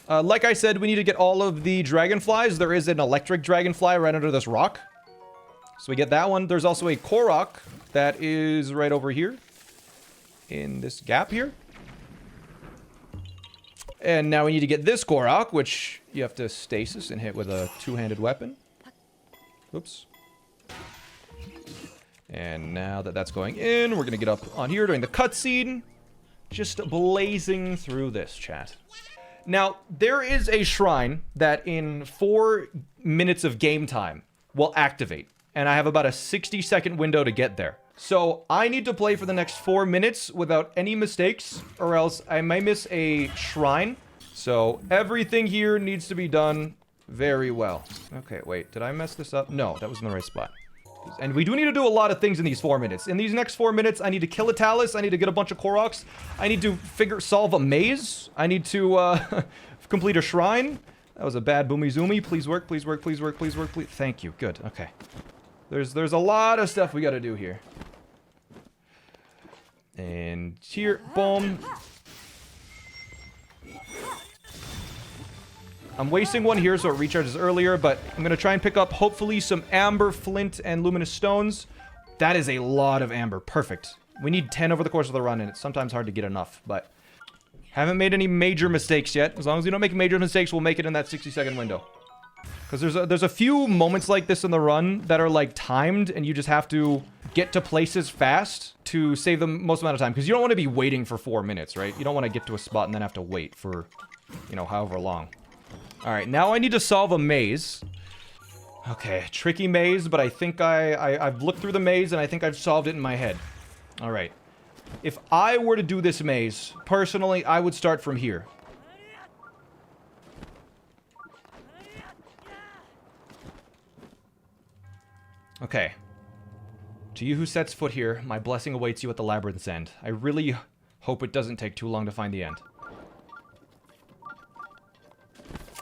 Like I said, we need to get all of the dragonflies. There is an electric dragonfly right under this rock. So we get that one. There's also a Korok that is right over here in this gap here. And now we need to get this Korok, which you have to stasis and hit with a two-handed weapon. Oops. And now that that's going in, we're going to get up on here during the cutscene. Just blazing through this, chat. Now, there is a shrine that in 4 minutes of game time will activate. And I have about a 60-second window to get there. So I need to play for the next 4 minutes without any mistakes, or else I may miss a shrine. So everything here needs to be done very well. Okay, wait, did I mess this up? No, that was in the right spot. And we do need to do a lot of things in these 4 minutes. In these next 4 minutes, I need to kill a Talus. I need to get a bunch of Koroks. I need to solve a maze. I need to complete a shrine. That was a bad boomy zoomy. Please work, please work, please work, please work, please. Thank you. Good. Okay. There's a lot of stuff we got to do here. And here, boom. I'm wasting one here so it recharges earlier, but I'm going to try and pick up, hopefully, some amber, flint, and luminous stones. That is a lot of amber. Perfect. We need 10 over the course of the run, and it's sometimes hard to get enough, but haven't made any major mistakes yet. As long as we don't make major mistakes, we'll make it in that 60-second window. Because there's a few moments like this in the run that are, like, timed, and you just have to get to places fast to save the most amount of time. Because you don't want to be waiting for 4 minutes, right? You don't want to get to a spot and then have to wait for, you know, however long. Alright, now I need to solve a maze. Okay, tricky maze, but I think I've looked through the maze and I think I've solved it in my head. Alright. If I were to do this maze, personally, I would start from here. Okay. To you who sets foot here, my blessing awaits you at the labyrinth's end. I really hope it doesn't take too long to find the end.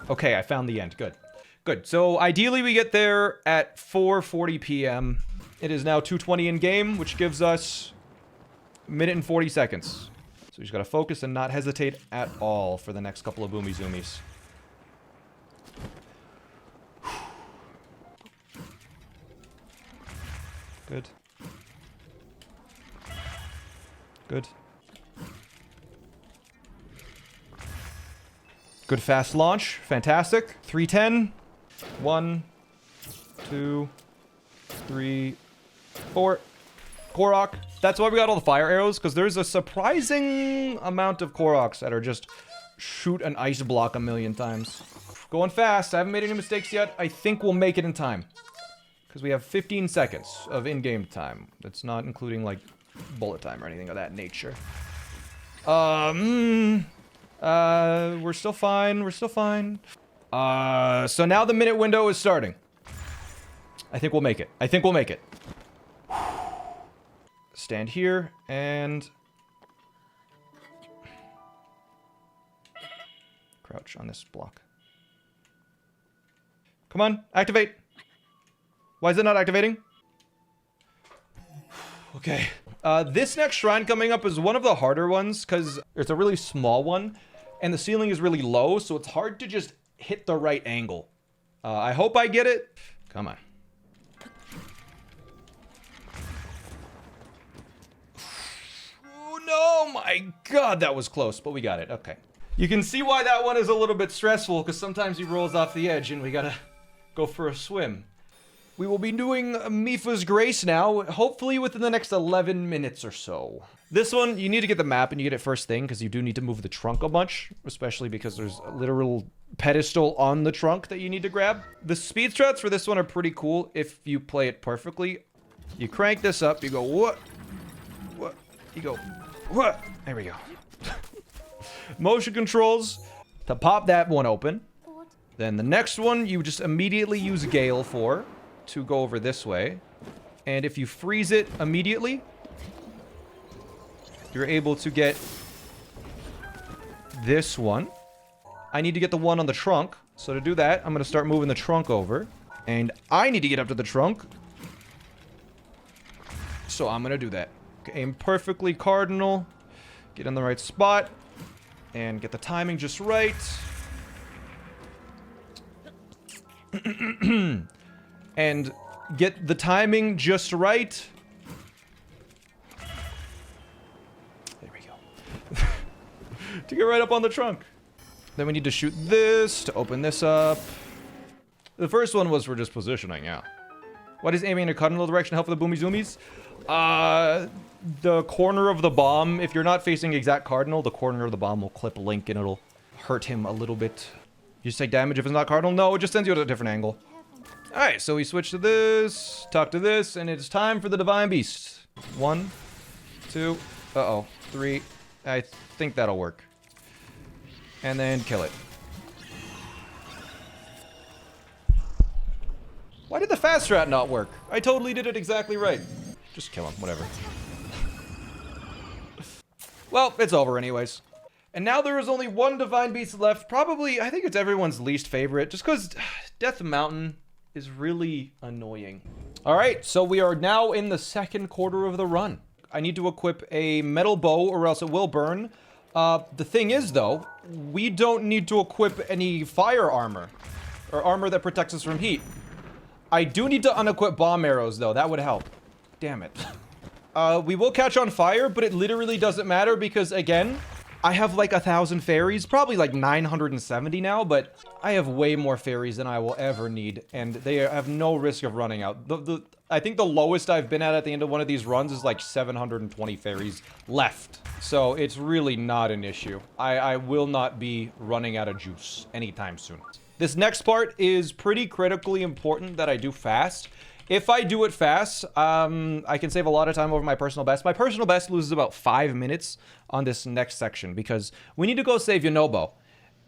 Okay, I found the end. Good. Good. So, ideally, we get there at 4:40 p.m. It is now 2:20 in game, which gives us a minute and 40 seconds. So, we just gotta focus and not hesitate at all for the next couple of boomy zoomies. Good. Good. Good fast launch. Fantastic. 310. 1, 2, 3, 4. Korok. That's why we got all the fire arrows, because there's a surprising amount of Koroks that are just shoot an ice block a million times. Going fast. I haven't made any mistakes yet. I think we'll make it in time. Because we have 15 seconds of in-game time. That's not including, like, bullet time or anything of that nature. We're still fine. We're still fine. So now the minute window is starting. I think we'll make it. I think we'll make it. Stand here and... crouch on this block. Come on, activate. Why is it not activating? Okay. This next shrine coming up is one of the harder ones because it's a really small one and the ceiling is really low, so it's hard to just hit the right angle. I hope I get it. Come on. Oh no, my God, that was close, but we got it. Okay. You can see why that one is a little bit stressful because sometimes he rolls off the edge and we gotta go for a swim. We will be doing Mifa's Grace now, hopefully within the next 11 minutes or so. This one, you need to get the map and you get it first thing because you do need to move the trunk a bunch, especially because there's a literal pedestal on the trunk that you need to grab. The speed strats for this one are pretty cool if you play it perfectly. You crank this up, you go, what? What? You go, what? There we go. Motion controls to pop that one open. Then the next one, you just immediately use Gale for to go over this way. And if you freeze it immediately, you're able to get this one. I need to get the one on the trunk. So to do that, I'm going to start moving the trunk over. And I need to get up to the trunk. So I'm going to do that. Okay, aim perfectly cardinal. Get in the right spot. And get the timing just right. And get the timing just right. There we go. To get right up on the trunk. Then we need to shoot this to open this up. The first one was for just positioning, yeah. What is aiming in a cardinal direction help for the boomy zoomies? The corner of the bomb, if you're not facing exact cardinal, the corner of the bomb will clip Link and it'll hurt him a little bit. You just take damage if it's not cardinal? No, it just sends you at a different angle. Alright, so we switch to this, talk to this, and it's time for the Divine Beast. 1, 2, 3. I think that'll work. And then kill it. Why did the fast strat not work? I totally did it exactly right. Just kill him, whatever. Well, it's over anyways. And now there is only one Divine Beast left. Probably, I think it's everyone's least favorite. Just because Death Mountain is really annoying. Alright, so we are now in the second quarter of the run. I need to equip a metal bow or else it will burn. The thing is, though, we don't need to equip any fire armor. Or armor that protects us from heat. I do need to unequip bomb arrows, though. That would help. Damn it. We will catch on fire, but it literally doesn't matter because, again, I have like 1,000 fairies, probably like 970 now, but I have way more fairies than I will ever need, and they have no risk of running out. I think the lowest I've been at the end of one of these runs is like 720 fairies left. So it's really not an issue. I will not be running out of juice anytime soon. This next part is pretty critically important that I do fast. If I do it fast, I can save a lot of time over my personal best. My personal best loses about 5 minutes on this next section because we need to go save Yunobo.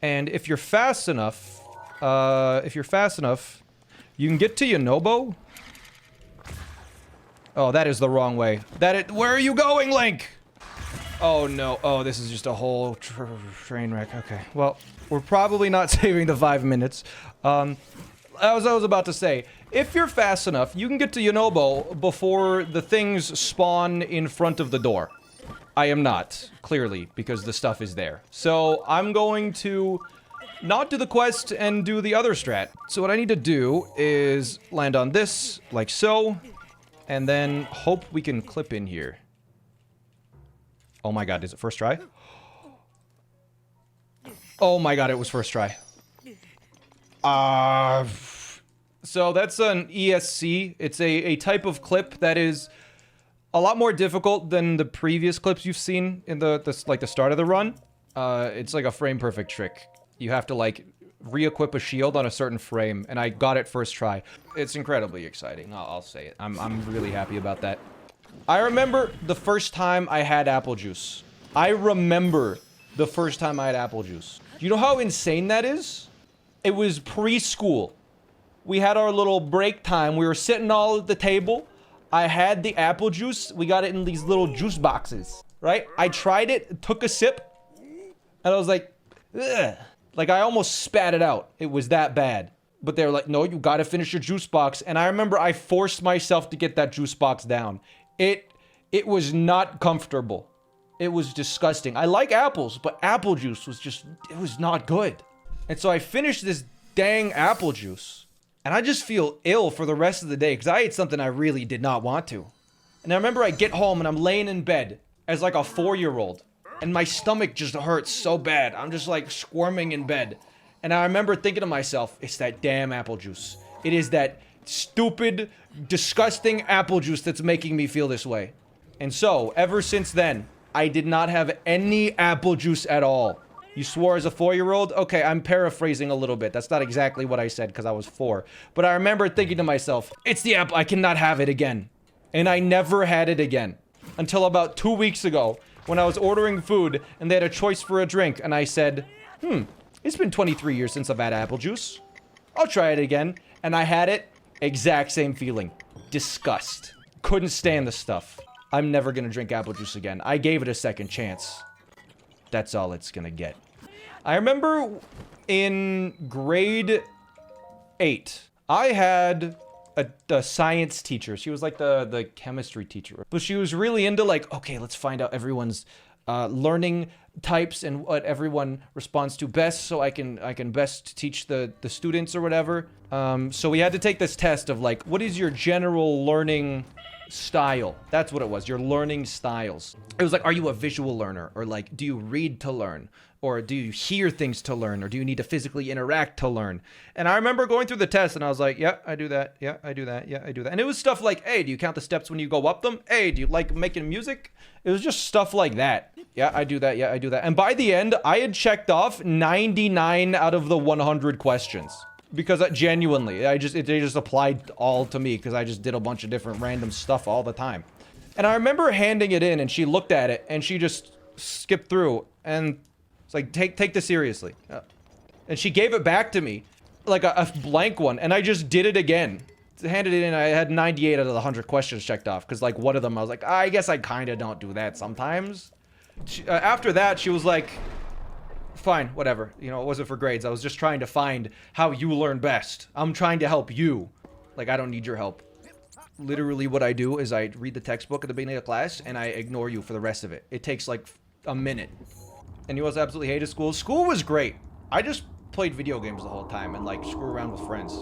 And if you're fast enough, you can get to Yunobo. Oh, that is the wrong way. Where are you going, Link? Oh no, oh, this is just a whole train wreck. Okay, well, we're probably not saving the 5 minutes. As I was about to say, if you're fast enough, you can get to Yunobo before the things spawn in front of the door. I am not, clearly, because the stuff is there. So I'm going to not do the quest and do the other strat. So what I need to do is land on this, like so, and then hope we can clip in here. Oh my god, is it first try? Oh my god, it was first try. So that's an ESC. It's a type of clip that is a lot more difficult than the previous clips you've seen in the start of the run. It's like a frame perfect trick. You have to like re-equip a shield on a certain frame, and I got it first try. It's incredibly exciting. I'll say it. I'm really happy about that. I remember the first time I had apple juice. I remember the first time I had apple juice. Do you know how insane that is? It was preschool. We had our little break time. We were sitting all at the table. I had the apple juice. We got it in these little juice boxes, right? I tried it, took a sip, and I was like, ugh. Like, I almost spat it out. It was that bad. But they were like, no, you gotta finish your juice box. And I remember I forced myself to get that juice box down. It was not comfortable. It was disgusting. I like apples, but apple juice was just, it was not good. And so I finished this dang apple juice. And I just feel ill for the rest of the day because I ate something I really did not want to. And I remember I get home and I'm laying in bed as like a 4-year-old. And my stomach just hurts so bad. I'm just like squirming in bed. And I remember thinking to myself, it's that damn apple juice. It is that stupid, disgusting apple juice that's making me feel this way. And so, ever since then, I did not have any apple juice at all. You swore as a 4-year-old? Okay, I'm paraphrasing a little bit. That's not exactly what I said because I was 4. But I remember thinking to myself, it's the apple. I cannot have it again. And I never had it again. Until about 2 weeks ago, when I was ordering food and they had a choice for a drink. And I said, it's been 23 years since I've had apple juice. I'll try it again. And I had it. Exact same feeling. Disgust. Couldn't stand the stuff. I'm never gonna drink apple juice again. I gave it a second chance. That's all it's gonna get. I remember in grade 8, I had a science teacher. She was like the chemistry teacher. But she was really into like, okay, let's find out everyone's learning types and what everyone responds to best so I can best teach the students or whatever. So we had to take this test of like, what is your general learning style? That's what it was, your learning styles. It was like, are you a visual learner? Or like, do you read to learn? Or do you hear things to learn? Or do you need to physically interact to learn? And I remember going through the test and I was like, yeah, I do that. Yeah, I do that. Yeah, I do that. And it was stuff like, hey, do you count the steps when you go up them? Hey, do you like making music? It was just stuff like that. Yeah, I do that. Yeah, I do that. And by the end, I had checked off 99 out of the 100 questions. Because genuinely, they just applied all to me because I just did a bunch of different random stuff all the time. And I remember handing it in and she looked at it and she just skipped through and it's like, take this seriously. And she gave it back to me, like a blank one, and I just did it again. Handed it in, I had 98 out of the 100 questions checked off because like one of them I was like, I guess I kind of don't do that sometimes. After that, she was like, fine, whatever. You know, it wasn't for grades. I was just trying to find how you learn best. I'm trying to help you. Like, I don't need your help. Literally what I do is I read the textbook at the beginning of class and I ignore you for the rest of it. It takes like a minute. And you also absolutely hated school. School was great. I just played video games the whole time and like screw around with friends.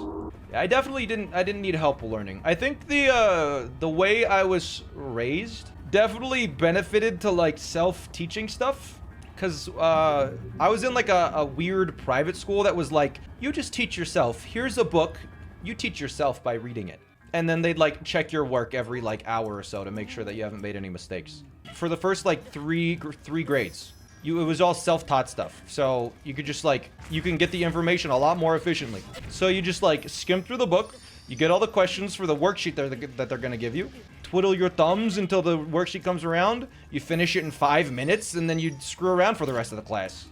Yeah, I definitely didn't need help learning. I think the way I was raised definitely benefited to like self-teaching stuff. Because I was in like a weird private school that was like, you just teach yourself. Here's a book. You teach yourself by reading it. And then they'd like check your work every like hour or so to make sure that you haven't made any mistakes. For the first like three grades, it was all self-taught stuff. So you could just like, you can get the information a lot more efficiently. So you just like skim through the book. You get all the questions for the worksheet that they're going to give you. Twiddle your thumbs until the worksheet comes around. You finish it in 5 minutes, and then you screw around for the rest of the class.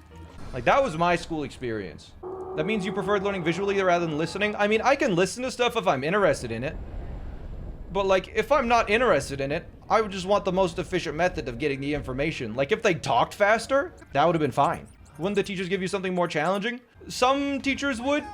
Like, that was my school experience. That means you preferred learning visually rather than listening? I mean, I can listen to stuff if I'm interested in it. But, like, if I'm not interested in it, I would just want the most efficient method of getting the information. Like, if they talked faster, that would have been fine. Wouldn't the teachers give you something more challenging? Some teachers would.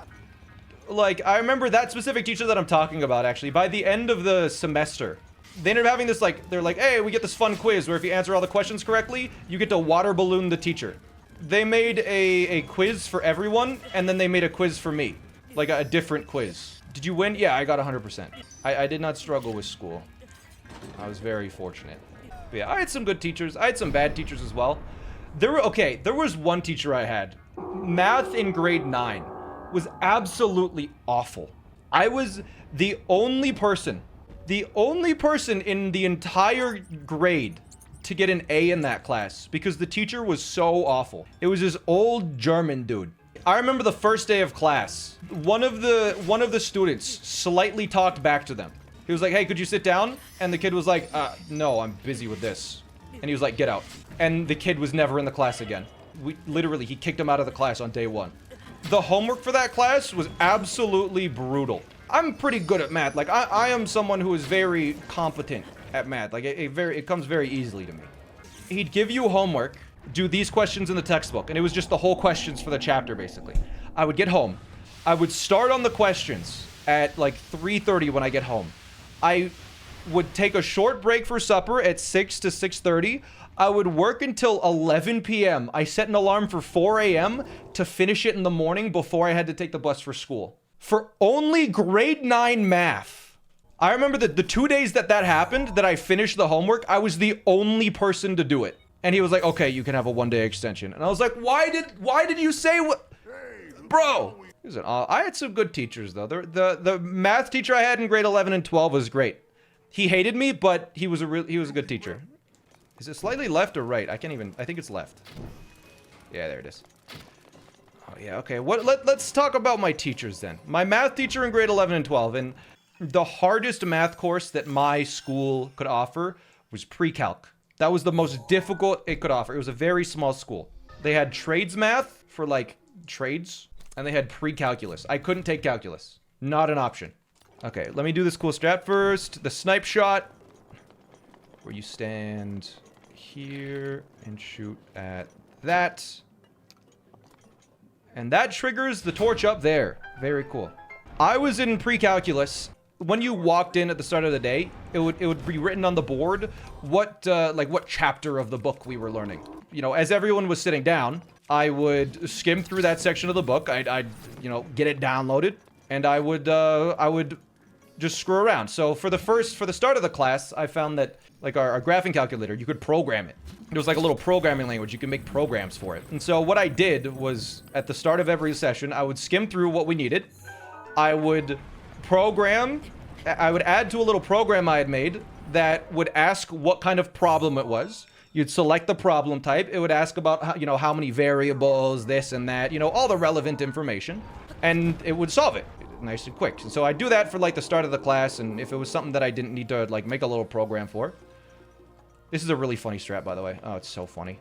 Like, I remember that specific teacher that I'm talking about, actually. By the end of the semester, they ended up having this, like, they're like, hey, we get this fun quiz where if you answer all the questions correctly, you get to water balloon the teacher. They made a quiz for everyone, and then they made a quiz for me. Like, a different quiz. Did you win? Yeah, I got 100%. I did not struggle with school. I was very fortunate. But yeah, I had some good teachers. I had some bad teachers as well. There was one teacher I had. Math in grade 9 was absolutely awful. I was the only person in the entire grade to get an A in that class because the teacher was so awful. It was this old German dude. I remember the first day of class, one of the students slightly talked back to them. He was like, hey, could you sit down? And the kid was like, no, I'm busy with this. And he was like, get out. And the kid was never in the class again. literally, he kicked him out of the class on day 1. The homework for that class was absolutely brutal. I'm pretty good at math. Like, I am someone who is very competent at math. Like, it comes very easily to me. He'd give you homework, do these questions in the textbook, and it was just the whole questions for the chapter, basically. I would get home. I would start on the questions at, like, 3:30 when I get home. I would take a short break for supper at 6 to 6:30. I would work until 11 p.m. I set an alarm for 4 a.m. to finish it in the morning before I had to take the bus for school. For only grade 9 math. I remember that the 2 days that happened, that I finished the homework, I was the only person to do it. And he was like, okay, you can have a 1-day extension. And I was like, why did you say what? Bro. Listen, I had some good teachers, though. The math teacher I had in grade 11 and 12 was great. He hated me, but he was a good teacher. Is it slightly left or right? I think it's left. Yeah, there it is. Oh, yeah, okay. Let's talk about my teachers then. My math teacher in grade 11 and 12, and the hardest math course that my school could offer was pre-calc. That was the most difficult it could offer. It was a very small school. They had trades math for, like, trades, and they had pre-calculus. I couldn't take calculus. Not an option. Okay, let me do this cool strat first. The snipe shot, where you stand here and shoot at that. And that triggers the torch up there. Very cool. I was in pre-calculus. When you walked in at the start of the day, it would be written on the board what chapter of the book we were learning. You know, as everyone was sitting down, I would skim through that section of the book. I'd get it downloaded, and I would just screw around. So for the start of the class, I found that, like, our graphing calculator, you could program it. It was like a little programming language. You could make programs for it. And so what I did was, at the start of every session, I would skim through what we needed. I would add to a little program I had made that would ask what kind of problem it was. You'd select the problem type. It would ask about, how many variables, this and that, all the relevant information. And it would solve it nice and quick. And so I do that for, like, the start of the class, and if it was something that I didn't need to, like, make a little program for. This is a really funny strat, by the way. Oh, it's so funny.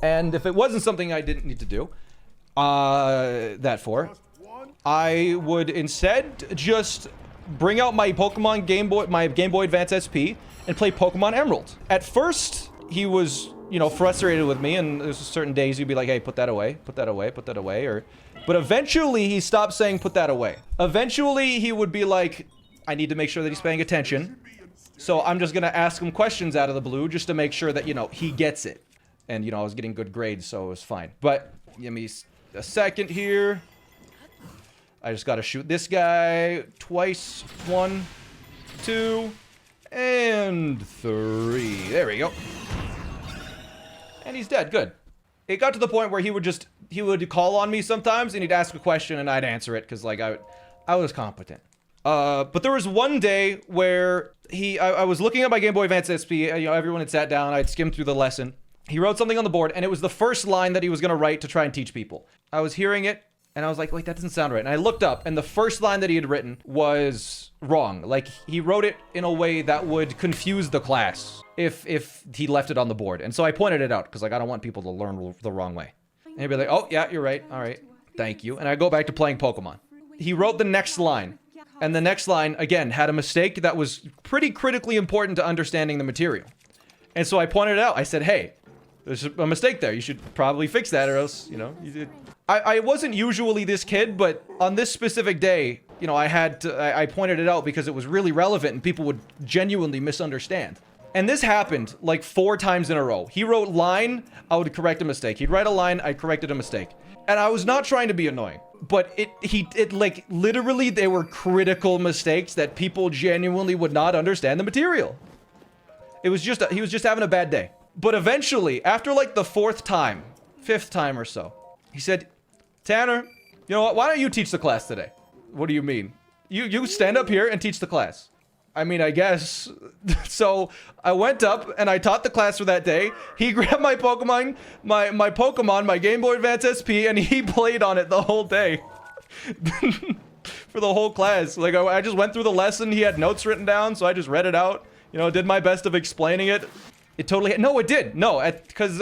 And if it wasn't something I didn't need to do I would instead just bring out my Pokemon Game Boy Advance SP and play Pokemon Emerald. At first, he was, frustrated with me, and there's certain days he'd be like, hey, put that away, put that away, put that away, but eventually he stopped saying put that away. Eventually he would be like, I need to make sure that he's paying attention. So I'm just going to ask him questions out of the blue just to make sure that, he gets it. And, I was getting good grades, so it was fine. But give me a second here. I just got to shoot this guy twice. 1, 2, and 3. There we go. And he's dead. Good. It got to the point where he would call on me sometimes, and he'd ask a question, and I'd answer it, because, like, I was competent. But there was one day where I was looking at my Game Boy Advance SP, everyone had sat down, I'd skimmed through the lesson. He wrote something on the board, and it was the first line that he was going to write to try and teach people. I was hearing it, and I was like, wait, that doesn't sound right. And I looked up, and the first line that he had written was wrong. Like, he wrote it in a way that would confuse the class if he left it on the board. And so I pointed it out, because, like, I don't want people to learn the wrong way. And he'd be like, oh, yeah, you're right. All right. Thank you. And I go back to playing Pokemon. He wrote the next line. And the next line, again, had a mistake that was pretty critically important to understanding the material. And so I pointed it out. I said, hey, there's a mistake there. You should probably fix that, or else, you did. I wasn't usually this kid, but on this specific day, I pointed it out because it was really relevant and people would genuinely misunderstand. And this happened like 4 times in a row. He wrote line, I would correct a mistake. He'd write a line, I corrected a mistake. And I was not trying to be annoying, but it like literally they were critical mistakes that people genuinely would not understand the material. It was just, he was just having a bad day. But eventually, after like the 4th time, 5th time or so, he said, Tanner, you know what? Why don't you teach the class today? What do you mean? You stand up here and teach the class. I mean, I guess. So I went up and I taught the class for that day. He grabbed my Pokemon, my Game Boy Advance SP, and he played on it the whole day. For the whole class. Like, I just went through the lesson. He had notes written down, so I just read it out. Did my best of explaining it. It totally... No, it did. No, because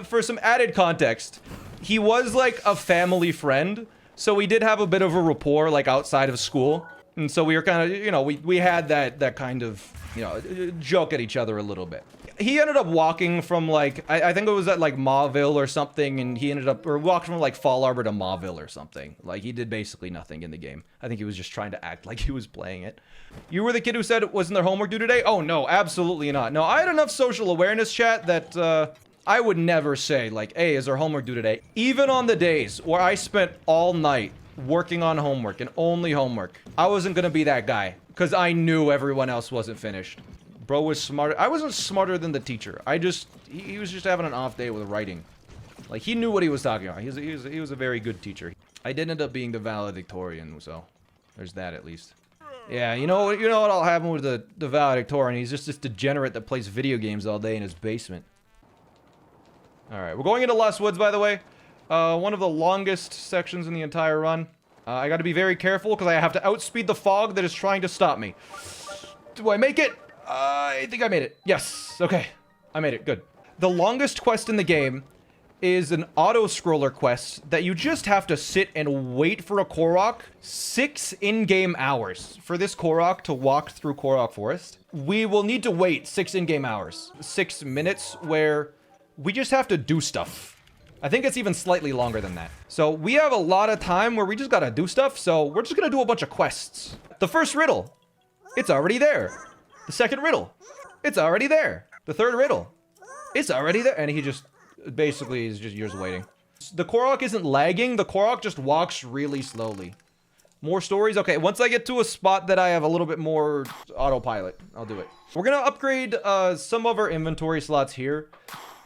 for some added context, he was like a family friend. So we did have a bit of a rapport like outside of school. And so we were kind of, you know, we had that kind of, you know, joke at each other a little bit. He ended up walking from like, I think it was at like Mauville or something, and he ended up, or walked from like Fall Arbor to Mauville or something. Like he did basically nothing in the game. I think he was just trying to act like he was playing it. You were the kid who said it wasn't their homework due today? Oh no, absolutely not. No, I had enough social awareness, chat, that I would never say like, hey, is our homework due today? Even on the days where I spent all night working on homework and only homework, I wasn't gonna be that guy because I knew everyone else wasn't finished. Bro was smarter. I wasn't smarter than the teacher. He was just having an off day with writing. Like, he knew what he was talking about. He was a very good teacher. I did end up being the valedictorian, so there's that at least. Yeah, you know what all happened with the valedictorian? He's just this degenerate that plays video games all day in his basement. Alright, we're going into Lost Woods, by the way. One of the longest sections in the entire run. I gotta be very careful because I have to outspeed the fog that is trying to stop me. Do I make it? I think I made it. Yes. Okay. I made it. Good. The longest quest in the game is an auto-scroller quest that you just have to sit and wait for a Korok 6 in-game hours. For this Korok to walk through Korok Forest, we will need to wait 6 in-game hours. 6 minutes where we just have to do stuff. I think it's even slightly longer than that. So we have a lot of time where we just gotta do stuff, so we're just gonna do a bunch of quests. The first riddle, it's already there. The second riddle, it's already there. The third riddle, it's already there. And he just, basically, is just years waiting. The Korok isn't lagging. The Korok just walks really slowly. More stories? Okay, once I get to a spot that I have a little bit more autopilot, I'll do it. We're gonna upgrade some of our inventory slots here.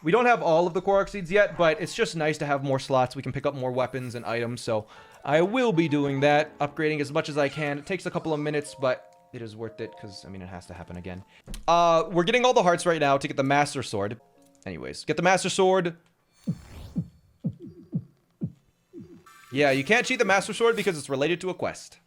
We don't have all of the Korok seeds yet, but it's just nice to have more slots. We can pick up more weapons and items, so I will be doing that, upgrading as much as I can. It takes a couple of minutes, but it is worth it, because, I mean, it has to happen again. We're getting all the hearts right now to get the Master Sword. Anyways, get the Master Sword. Yeah, you can't cheat the Master Sword because it's related to a quest.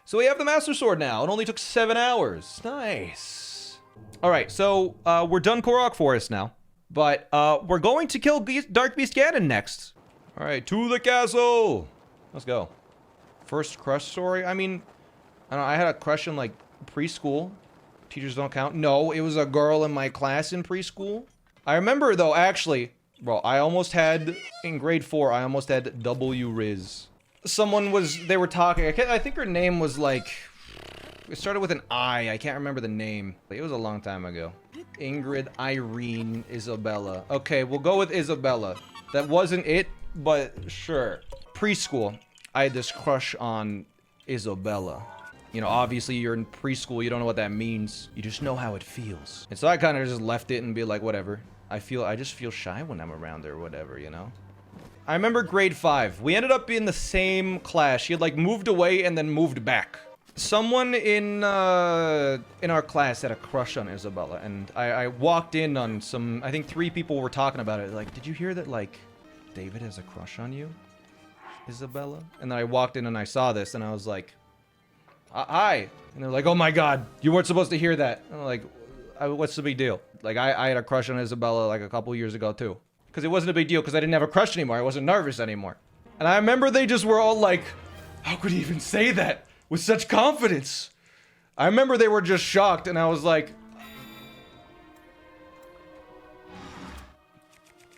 So we have the Master Sword now. It only took 7 hours. Nice. Alright, so, we're done Korok Forest now. But, we're going to kill Dark Beast Ganon next. Alright, to the castle! Let's go. First crush story? I mean, I don't know, I had a crush in, like, preschool. Teachers don't count. No, it was a girl in my class in preschool. I remember, though, actually, bro, I almost had, in grade 4, I almost had W Riz. They were talking, I think her name was, like, it started with an I. I can't remember the name. It was a long time ago. Ingrid, Irene, Isabella. Okay, we'll go with Isabella. That wasn't it, but sure. Preschool, I had this crush on Isabella. You know, obviously you're in preschool, you don't know what that means. You just know how it feels. And so I kind of just left it and be like, whatever. I just feel shy when I'm around her or whatever, you know? I remember grade 5. We ended up in the same class. She had like moved away and then moved back. Someone in our class had a crush on Isabella, and I walked in on some, I think 3 people were talking about it. Like, did you hear that, like, David has a crush on you, Isabella? And then I walked in and I saw this, and I was like, hi. And they're like, oh my god, you weren't supposed to hear that. And I'm like, what's the big deal? Like, I had a crush on Isabella, like, a couple years ago, too. Because it wasn't a big deal, because I didn't have a crush anymore. I wasn't nervous anymore. And I remember they just were all like, how could he even say that with such confidence? I remember they were just shocked, and I was like,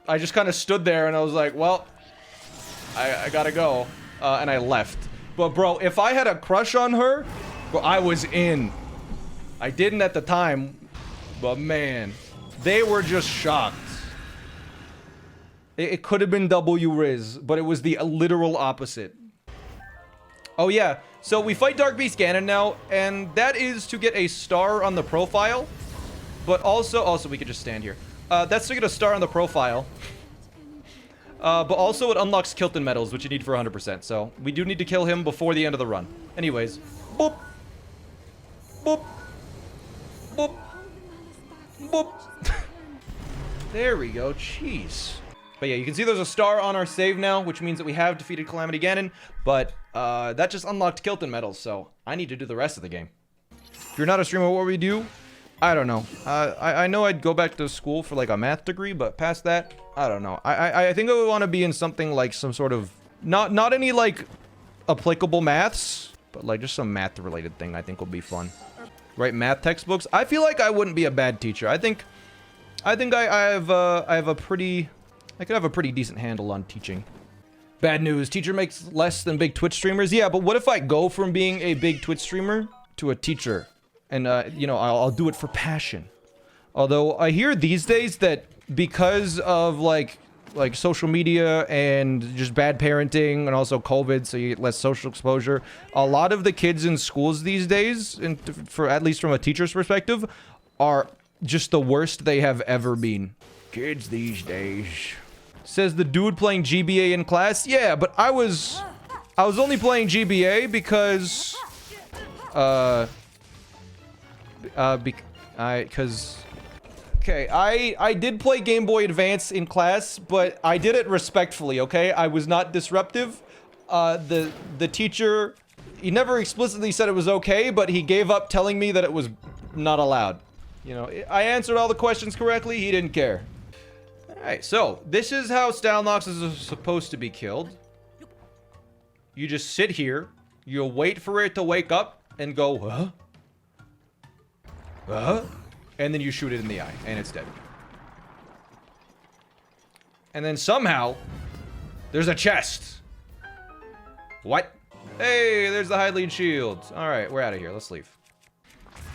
I just kind of stood there, and I was like, well, I gotta go. And I left. But bro, if I had a crush on her, bro, I was in. I didn't at the time, but man, they were just shocked. It could have been W Riz, but it was the literal opposite. Oh yeah, so we fight Dark Beast Ganon now, and that is to get a star on the profile, but also we could just stand here. That's to get a star on the profile, but also it unlocks Kilton Medals, which you need for 100%, so we do need to kill him before the end of the run. Anyways, boop, boop, boop, boop. There we go, jeez. But yeah, you can see there's a star on our save now, which means that we have defeated Calamity Ganon, but that just unlocked Kilton Medals, so I need to do the rest of the game. If you're not a streamer, what we do? I don't know. I know I'd go back to school for like a math degree, but past that, I don't know. I think I would want to be in something like some sort of not any like applicable maths, but like just some math related thing I think would be fun. Write math textbooks. I feel like I wouldn't be a bad teacher. I think I have a pretty I could have a pretty decent handle on teaching. Bad news. Teacher makes less than big Twitch streamers. Yeah, but what if I go from being a big Twitch streamer to a teacher? And, you know, I'll do it for passion. Although I hear these days that because of like social media and just bad parenting and also COVID, so you get less social exposure, a lot of the kids in schools these days, and for at least from a teacher's perspective, are just the worst they have ever been. Kids these days. Says the dude playing GBA in class. Yeah, but I was only playing GBA because I did play Game Boy Advance in class, but I did it respectfully, okay? I was not disruptive. The teacher, he never explicitly said it was okay, but he gave up telling me that it was not allowed. You know, I answered all the questions correctly, he didn't care. Alright, so this is how Stalnoxes are supposed to be killed. You just sit here, you wait for it to wake up, and go, huh? And then you shoot it in the eye, and it's dead. And then somehow, there's a chest. What? Hey, there's the high lead shield. Alright, we're out of here. Let's leave.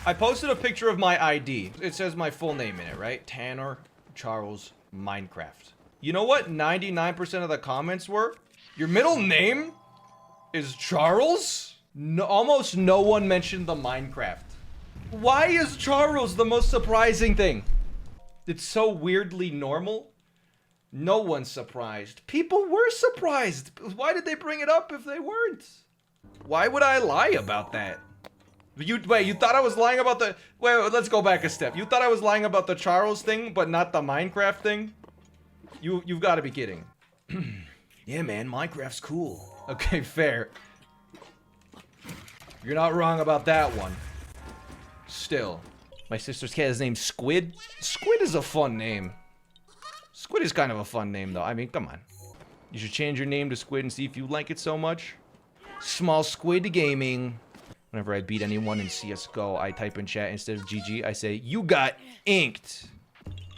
I posted a picture of my ID. It says my full name in it, right? Tanner Charles Minecraft. You know what 99% of the comments were? Your middle name is Charles? No, almost no one mentioned the Minecraft. Why is Charles the most surprising thing? It's so weirdly normal. No one's surprised. People were surprised. Why did they bring it up if they weren't? Why would I lie about that? Wait, you thought I was lying about the... Wait, let's go back a step. You thought I was lying about the Charles thing, but not the Minecraft thing? You've got to be kidding. Yeah, man, Minecraft's cool. Okay, fair. You're not wrong about that one. Still. My sister's cat is named Squid. Squid is a fun name. Squid is kind of a fun name, though. I mean, come on. You should change your name to Squid and see if you like it so much. Small Squid Gaming. Whenever I beat anyone in CSGO, I type in chat instead of GG. I say, you got inked.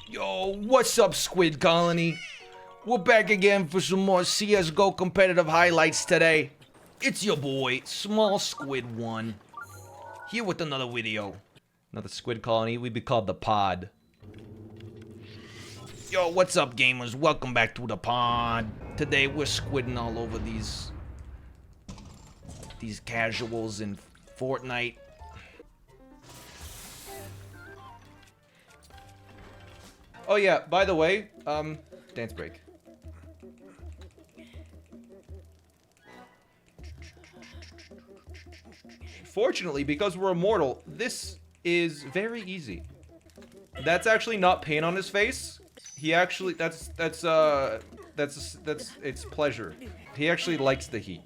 Yo, what's up, Squid Colony? We're back again for some more CSGO competitive highlights today. It's your boy, Small Squid 1. Here with another video. Another Squid Colony. We'd be called the Pod. Yo, what's up, gamers? Welcome back to the Pod. Today, we're squidding all over these casuals in Fortnite. Oh yeah, by the way, dance break. Fortunately, because we're immortal, this is very easy. That's actually not pain on his face. He actually, that's it's pleasure. He actually likes the heat.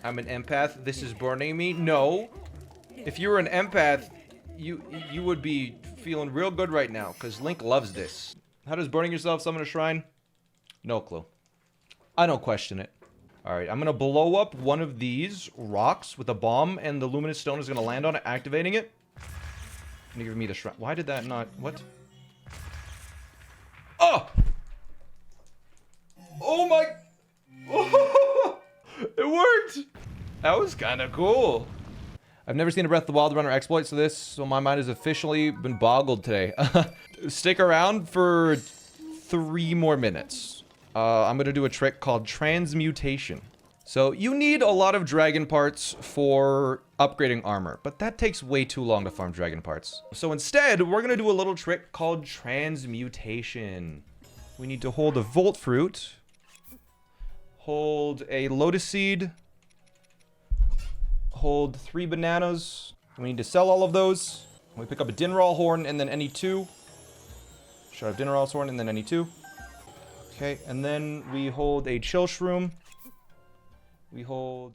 I'm an empath. This is burning me. No. If you were an empath, you would be feeling real good right now, because Link loves this. How does burning yourself summon a shrine? No clue. I don't question it. Alright, I'm going to blow up one of these rocks with a bomb, and the luminous stone is going to land on it, activating it. And give me the shrine. Why did that not... What? Oh! Oh my... Oh! It worked! That was kind of cool. I've never seen a Breath of the Wild runner exploit, so my mind has officially been boggled today. Stick around for 3 more minutes. I'm gonna do a trick called transmutation. So you need a lot of dragon parts for upgrading armor, but that takes way too long to farm dragon parts. So instead, we're gonna do a little trick called transmutation. We need to hold a Volt Fruit, hold a Lotus Seed, hold 3 bananas. We need to sell all of those. We pick up a Dinral Horn and then any 2. Shut up Dinral's Horn and then any 2. Okay, and then we hold a Chill Shroom. We hold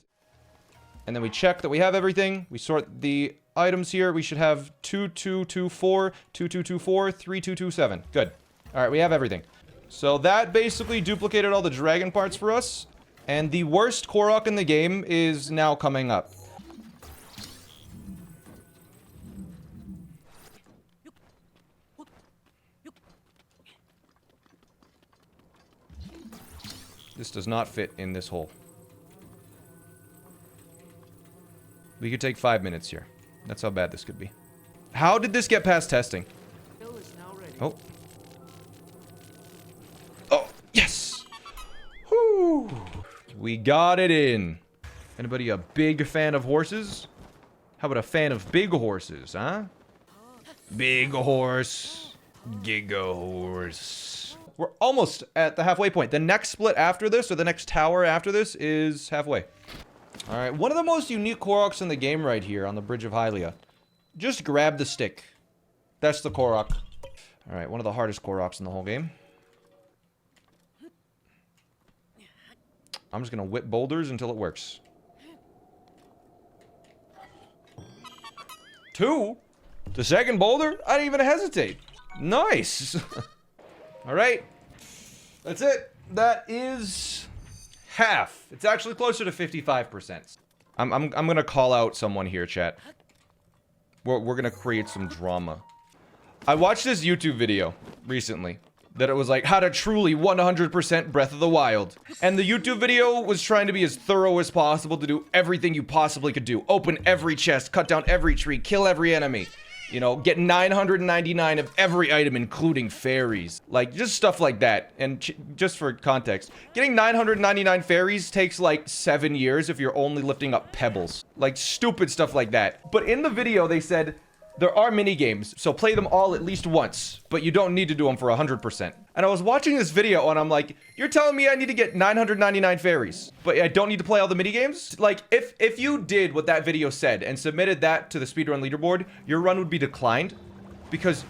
And then we check that we have everything. We sort the items here. We should have 2224, 2224, 3227. Good. All right, we have everything. So that basically duplicated all the dragon parts for us. And the worst Korok in the game is now coming up. This does not fit in this hole. We could take 5 minutes here. That's how bad this could be. How did this get past testing? Oh. Oh, yes! Whoo! We got it in. Anybody a big fan of horses? How about a fan of big horses, huh? Big horse. Giga horse. We're almost at the halfway point. The next split after this, or the next tower after this, is halfway. Alright, one of the most unique Koroks in the game right here on the Bridge of Hylia. Just grab the stick. That's the Korok. Alright, one of the hardest Koroks in the whole game. I'm just gonna whip boulders until it works. 2? The second boulder? I didn't even hesitate. Nice! Alright. That's it. That is half. It's actually closer to 55%. I'm gonna call out someone here, chat. We're gonna create some drama. I watched this YouTube video recently that it was like how to truly 100% Breath of the Wild. And the YouTube video was trying to be as thorough as possible to do everything you possibly could do. Open every chest, cut down every tree, kill every enemy. You know, get 999 of every item, including fairies. Like, just stuff like that. And just for context, getting 999 fairies takes like 7 years if you're only lifting up pebbles. Like, stupid stuff like that. But in the video, they said, there are mini games, so play them all at least once, but you don't need to do them for 100%. And I was watching this video and I'm like, you're telling me I need to get 999 fairies, but I don't need to play all the mini games? Like, if you did what that video said and submitted that to the speedrun leaderboard, your run would be declined because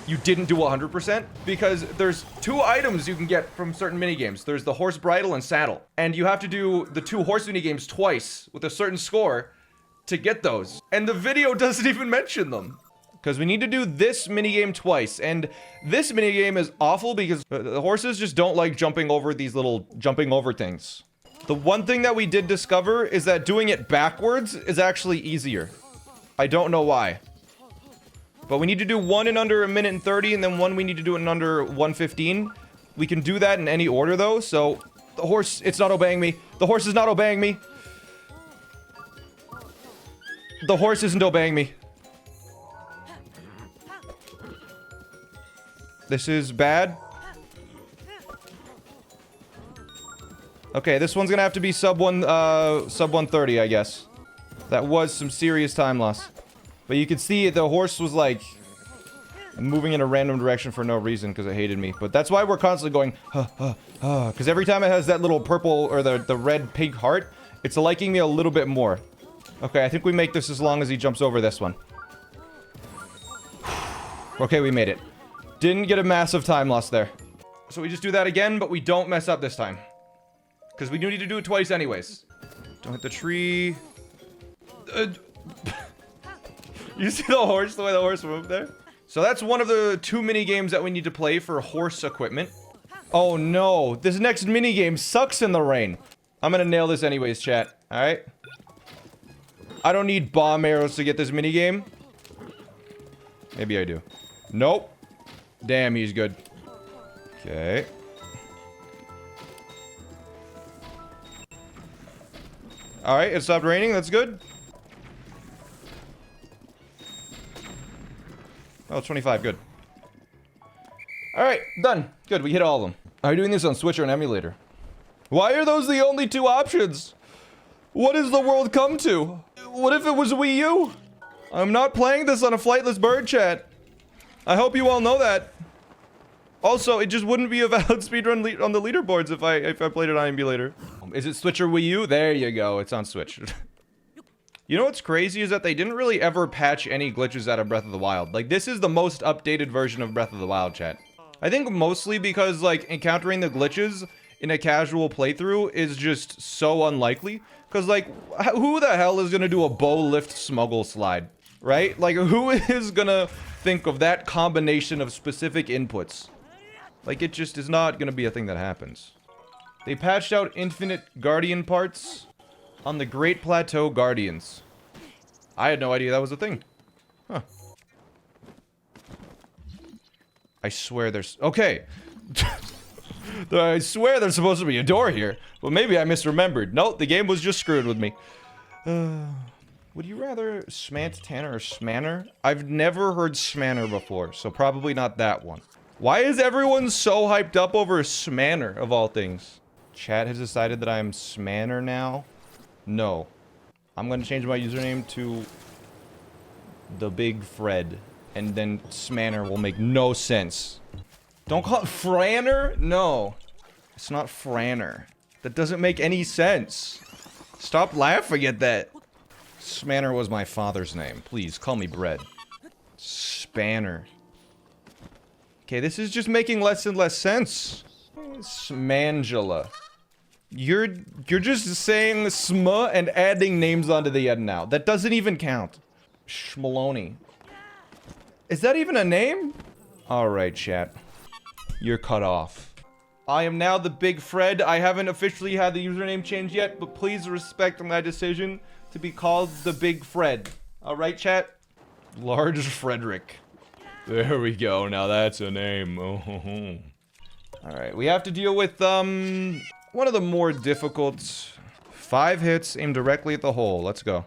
you didn't do 100%. Because there's 2 items you can get from certain mini games. There's the horse bridle and saddle, and you have to do the 2 horse mini games twice with a certain score to get those. And the video doesn't even mention them. Because we need to do this minigame twice. And this minigame is awful because the horses just don't like jumping over these little jumping over things. The one thing that we did discover is that doing it backwards is actually easier. I don't know why. But we need to do one in under 1:30 and then one we need to do it in under 1:15. We can do that in any order though, so the horse, it's not obeying me. The horse is not obeying me. The horse isn't obeying me. This is bad. Okay, this one's gonna have to be sub 130, I guess. That was some serious time loss. But you can see the horse was like moving in a random direction for no reason because it hated me. But that's why we're constantly going, because every time it has that little purple or the red pink heart, it's liking me a little bit more. Okay, I think we make this as long as he jumps over this one. Okay, we made it. Didn't get a massive time loss there. So we just do that again, but we don't mess up this time. Because we do need to do it twice anyways. Don't hit the tree. You see the horse, the way the horse moved there? So that's one of the 2 mini games that we need to play for horse equipment. Oh no, this next mini game sucks in the rain. I'm gonna nail this anyways, chat. Alright? I don't need bomb arrows to get this mini game. Maybe I do. Nope. Damn, he's good. Okay. Alright, it stopped raining. That's good. Oh, 25. Good. Alright, done. Good, we hit all of them. Are you doing this on Switch or an emulator? Why are those the only 2 options? What has the world come to? What if it was Wii U? I'm not playing this on a flightless bird, chat. I hope you all know that. Also, it just wouldn't be a valid speedrun on the leaderboards if I played it on emulator. Is it Switch or Wii U? There you go, it's on Switch. You know what's crazy is that they didn't really ever patch any glitches out of Breath of the Wild. Like, this is the most updated version of Breath of the Wild, chat. I think mostly because, like, encountering the glitches in a casual playthrough is just so unlikely. Because, like, who the hell is going to do a bow lift smuggle slide? Right? Like, who is going to think of that combination of specific inputs? Like, it just is not going to be a thing that happens. They patched out infinite Guardian parts on the Great Plateau Guardians. I had no idea that was a thing. Huh. I swear there's... Okay. I swear there's supposed to be a door here. But maybe I misremembered. Nope, the game was just screwed with me. Would you rather Smant, Tanner, or Smanner? I've never heard Smanner before, so probably not that one. Why is everyone so hyped up over Smanner, of all things? Chat has decided that I am Smanner now. No. I'm gonna change my username to the Big Fred, and then Smanner will make no sense. Don't call it Franner? No. It's not Franner. That doesn't make any sense. Stop laughing at that. Smanner was my father's name. Please, call me Bread. Spanner. Okay, this is just making less and less sense. Smangela. You're just saying sm and adding names onto the end now. That doesn't even count. Schmaloni. Is that even a name? Alright, chat. You're cut off. I am now the Big Fred. I haven't officially had the username change yet, but please respect my decision to be called the Big Fred. Alright, chat? Large Frederick. There we go. Now that's a name. Oh. Alright, we have to deal with, one of the more difficult 5 hits aimed directly at the hole. Let's go.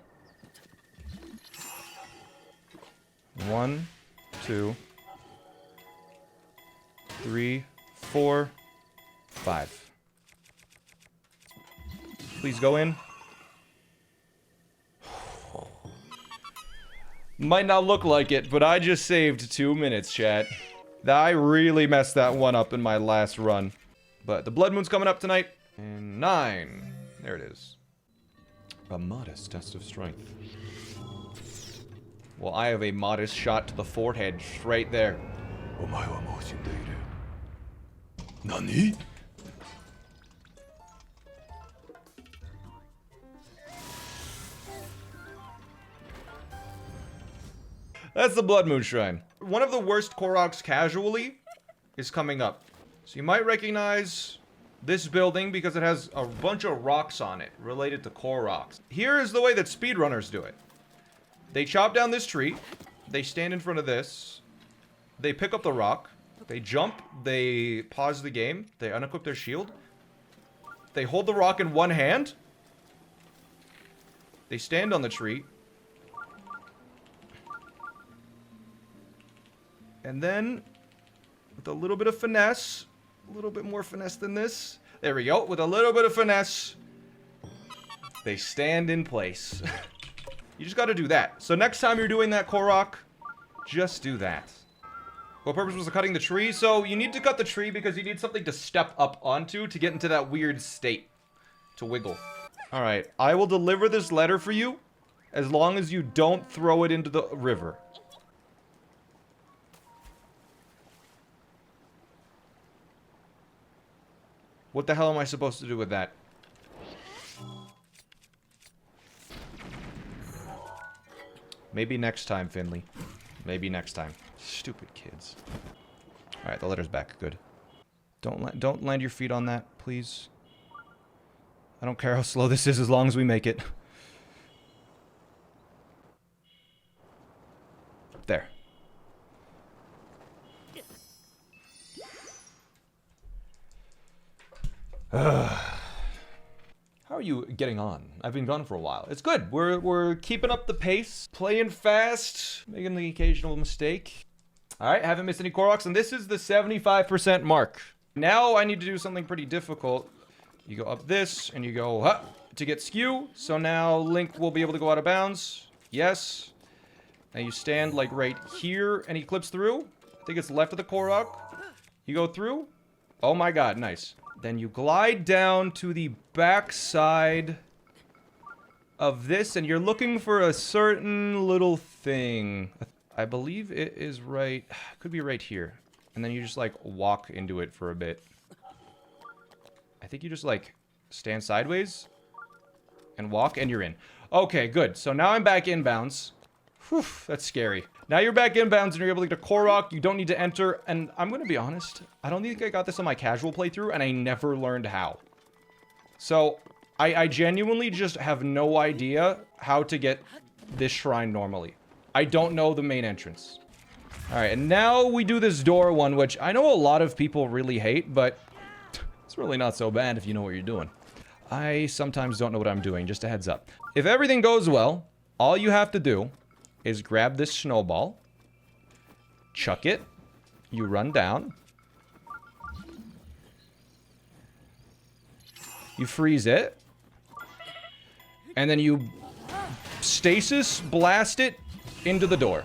1, 2, 3, 4, 5. Please go in. Might not look like it, but I just saved 2 minutes, chat. I really messed that one up in my last run. But the Blood Moon's coming up tonight. And 9. There it is. A modest test of strength. Well, I have a modest shot to the forehead right there. Nani? That's the Blood Moon Shrine. One of the worst Koroks casually is coming up. So you might recognize this building because it has a bunch of rocks on it related to Koroks. Here is the way that speedrunners do it. They chop down this tree. They stand in front of this. They pick up the rock. They jump. They pause the game. They unequip their shield. They hold the rock in one hand. They stand on the tree. And then, with a little bit of finesse, a little bit more finesse than this. There we go. With a little bit of finesse, they stand in place. You just got to do that. So next time you're doing that Korok, just do that. What purpose was cutting the tree? So you need to cut the tree because you need something to step up onto to get into that weird state. To wiggle. Alright, I will deliver this letter for you as long as you don't throw it into the river. What the hell am I supposed to do with that? Maybe next time, Finley. Maybe next time. Stupid kids. Alright, the letter's back. Good. Don't land your feet on that, please. I don't care how slow this is as long as we make it. There. How are you getting on? I've been gone for a while. It's good. We're keeping up the pace, playing fast, making the occasional mistake. All right, haven't missed any Koroks, and this is the 75% mark. Now I need to do something pretty difficult. You go up this, and you go up to get skew. So now Link will be able to go out of bounds. Yes. Now you stand like right here, and he clips through. I think it's left of the Korok. You go through. Oh my god, nice. Then you glide down to the back side of this, and you're looking for a certain little thing. I believe it is right... Could be right here. And then you just, like, walk into it for a bit. I think you just, like, stand sideways and walk, and you're in. Okay, good. So now I'm back inbounds. Whew, that's scary. Now you're back inbounds and you're able to get a Korok. You don't need to enter. And I'm going to be honest, I don't think I got this on my casual playthrough, and I never learned how. So I genuinely just have no idea how to get this shrine normally. I don't know the main entrance. All right, and now we do this door one, which I know a lot of people really hate, but it's really not so bad if you know what you're doing. I sometimes don't know what I'm doing, just a heads up. If everything goes well, all you have to do is grab this snowball, chuck it, you run down, you freeze it, and then you stasis blast it into the door.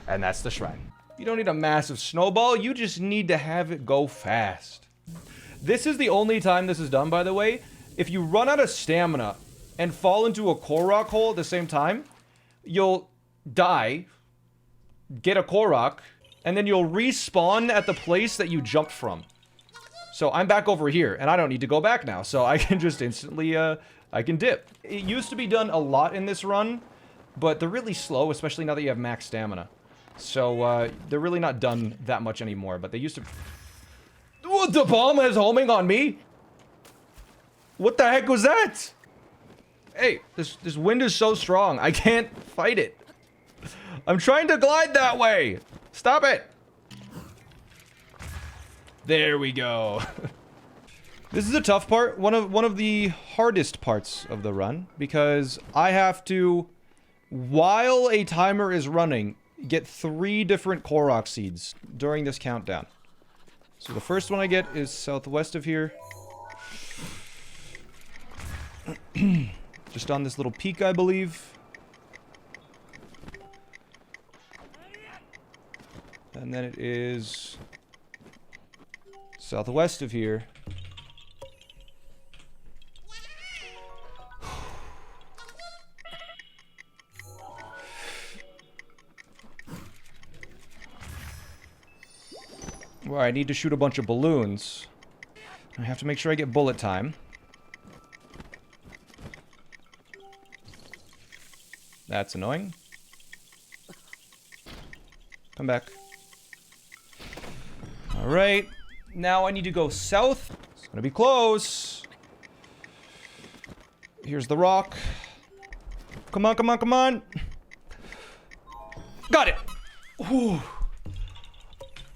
And that's the shrine. You don't need a massive snowball, you just need to have it go fast. This is the only time this is done, by the way. If you run out of stamina and fall into a Korok hole at the same time, you'll die, get a Korok, and then you'll respawn at the place that you jumped from. So I'm back over here, and I don't need to go back now, so I can just instantly, I can dip. It used to be done a lot in this run, but they're really slow, especially now that you have max stamina. So, they're really not done that much anymore, but they used to... What, the bomb is homing on me? What the heck was that? Hey, this wind is so strong, I can't fight it. I'm trying to glide that way. Stop it. There we go. This is a tough part, one of the hardest parts of the run, because I have to, while a timer is running, get 3 different Korok seeds during this countdown. So the first one I get is southwest of here. Just on this little peak, I believe. And then it is southwest of here. Where I need to shoot a bunch of balloons. I have to make sure I get bullet time. That's annoying. Come back. Alright. Now I need to go south. It's gonna be close. Here's the rock. Come on, come on, come on. Got it. Whew.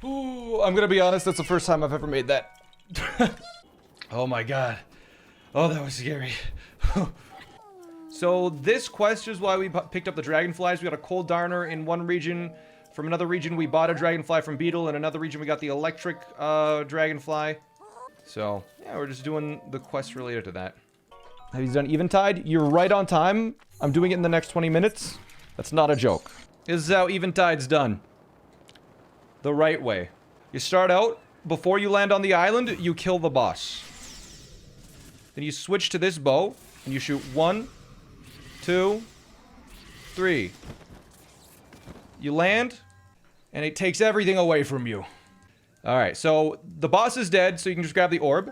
Ooh, I'm gonna be honest, that's the first time I've ever made that. Oh my god. Oh, that was scary. So this quest is why we picked up the dragonflies. We got a cold darner in one region. From another region, we bought a dragonfly from Beetle. In another region, we got the electric dragonfly. So, yeah, we're just doing the quest related to that. Have you done Eventide? You're right on time. I'm doing it in the next 20 minutes. That's not a joke. This is how Eventide's done. The right way. You start out, before you land on the island, you kill the boss. Then you switch to this bow, and you shoot 1, 2, 3. You land, and it takes everything away from you. Alright, so the boss is dead, so you can just grab the orb.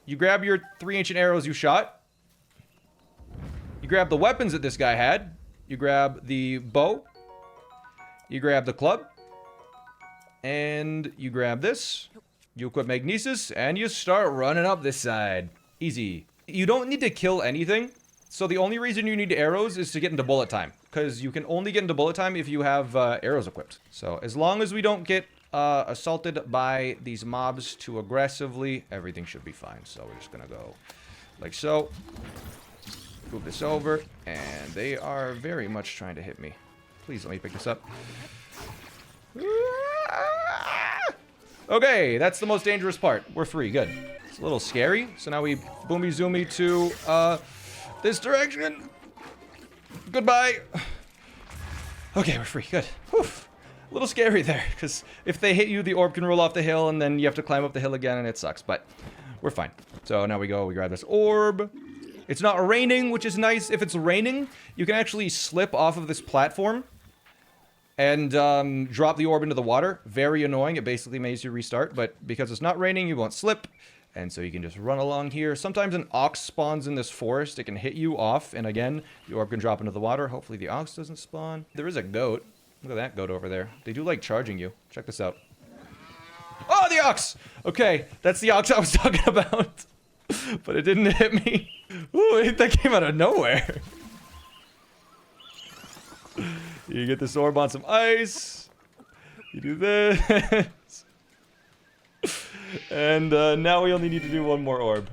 You grab your 3 ancient arrows you shot. You grab the weapons that this guy had. You grab the bow. You grab the club. And you grab this. You equip Magnesis, and you start running up this side. Easy. You don't need to kill anything. So the only reason you need arrows is to get into bullet time. Because you can only get into bullet time if you have arrows equipped. So as long as we don't get assaulted by these mobs too aggressively, everything should be fine. So we're just gonna go like so. Move this over. And they are very much trying to hit me. Please let me pick this up. Okay, that's the most dangerous part. We're free, good. It's a little scary. So now we boomy zoomy to this direction. Goodbye. Okay, we're free, good. Whew. A little scary there, because if they hit you, the orb can roll off the hill, and then you have to climb up the hill again, and it sucks, but we're fine. So now we grab this orb. It's not raining, which is nice. If it's raining, you can actually slip off of this platform and drop the orb into the water. Very annoying. It basically makes you restart, but because it's not raining, you won't slip, And so you can just run along here. Sometimes an ox spawns in this forest. It can hit you off. And again, the orb can drop into the water. Hopefully the ox doesn't spawn. There is a goat. Look at that goat over there. They do like charging you. Check this out. Oh, the ox! Okay, that's the ox I was talking about. But it didn't hit me. Ooh, that came out of nowhere. You get this orb on some ice. You do this. And now we only need to do one more orb.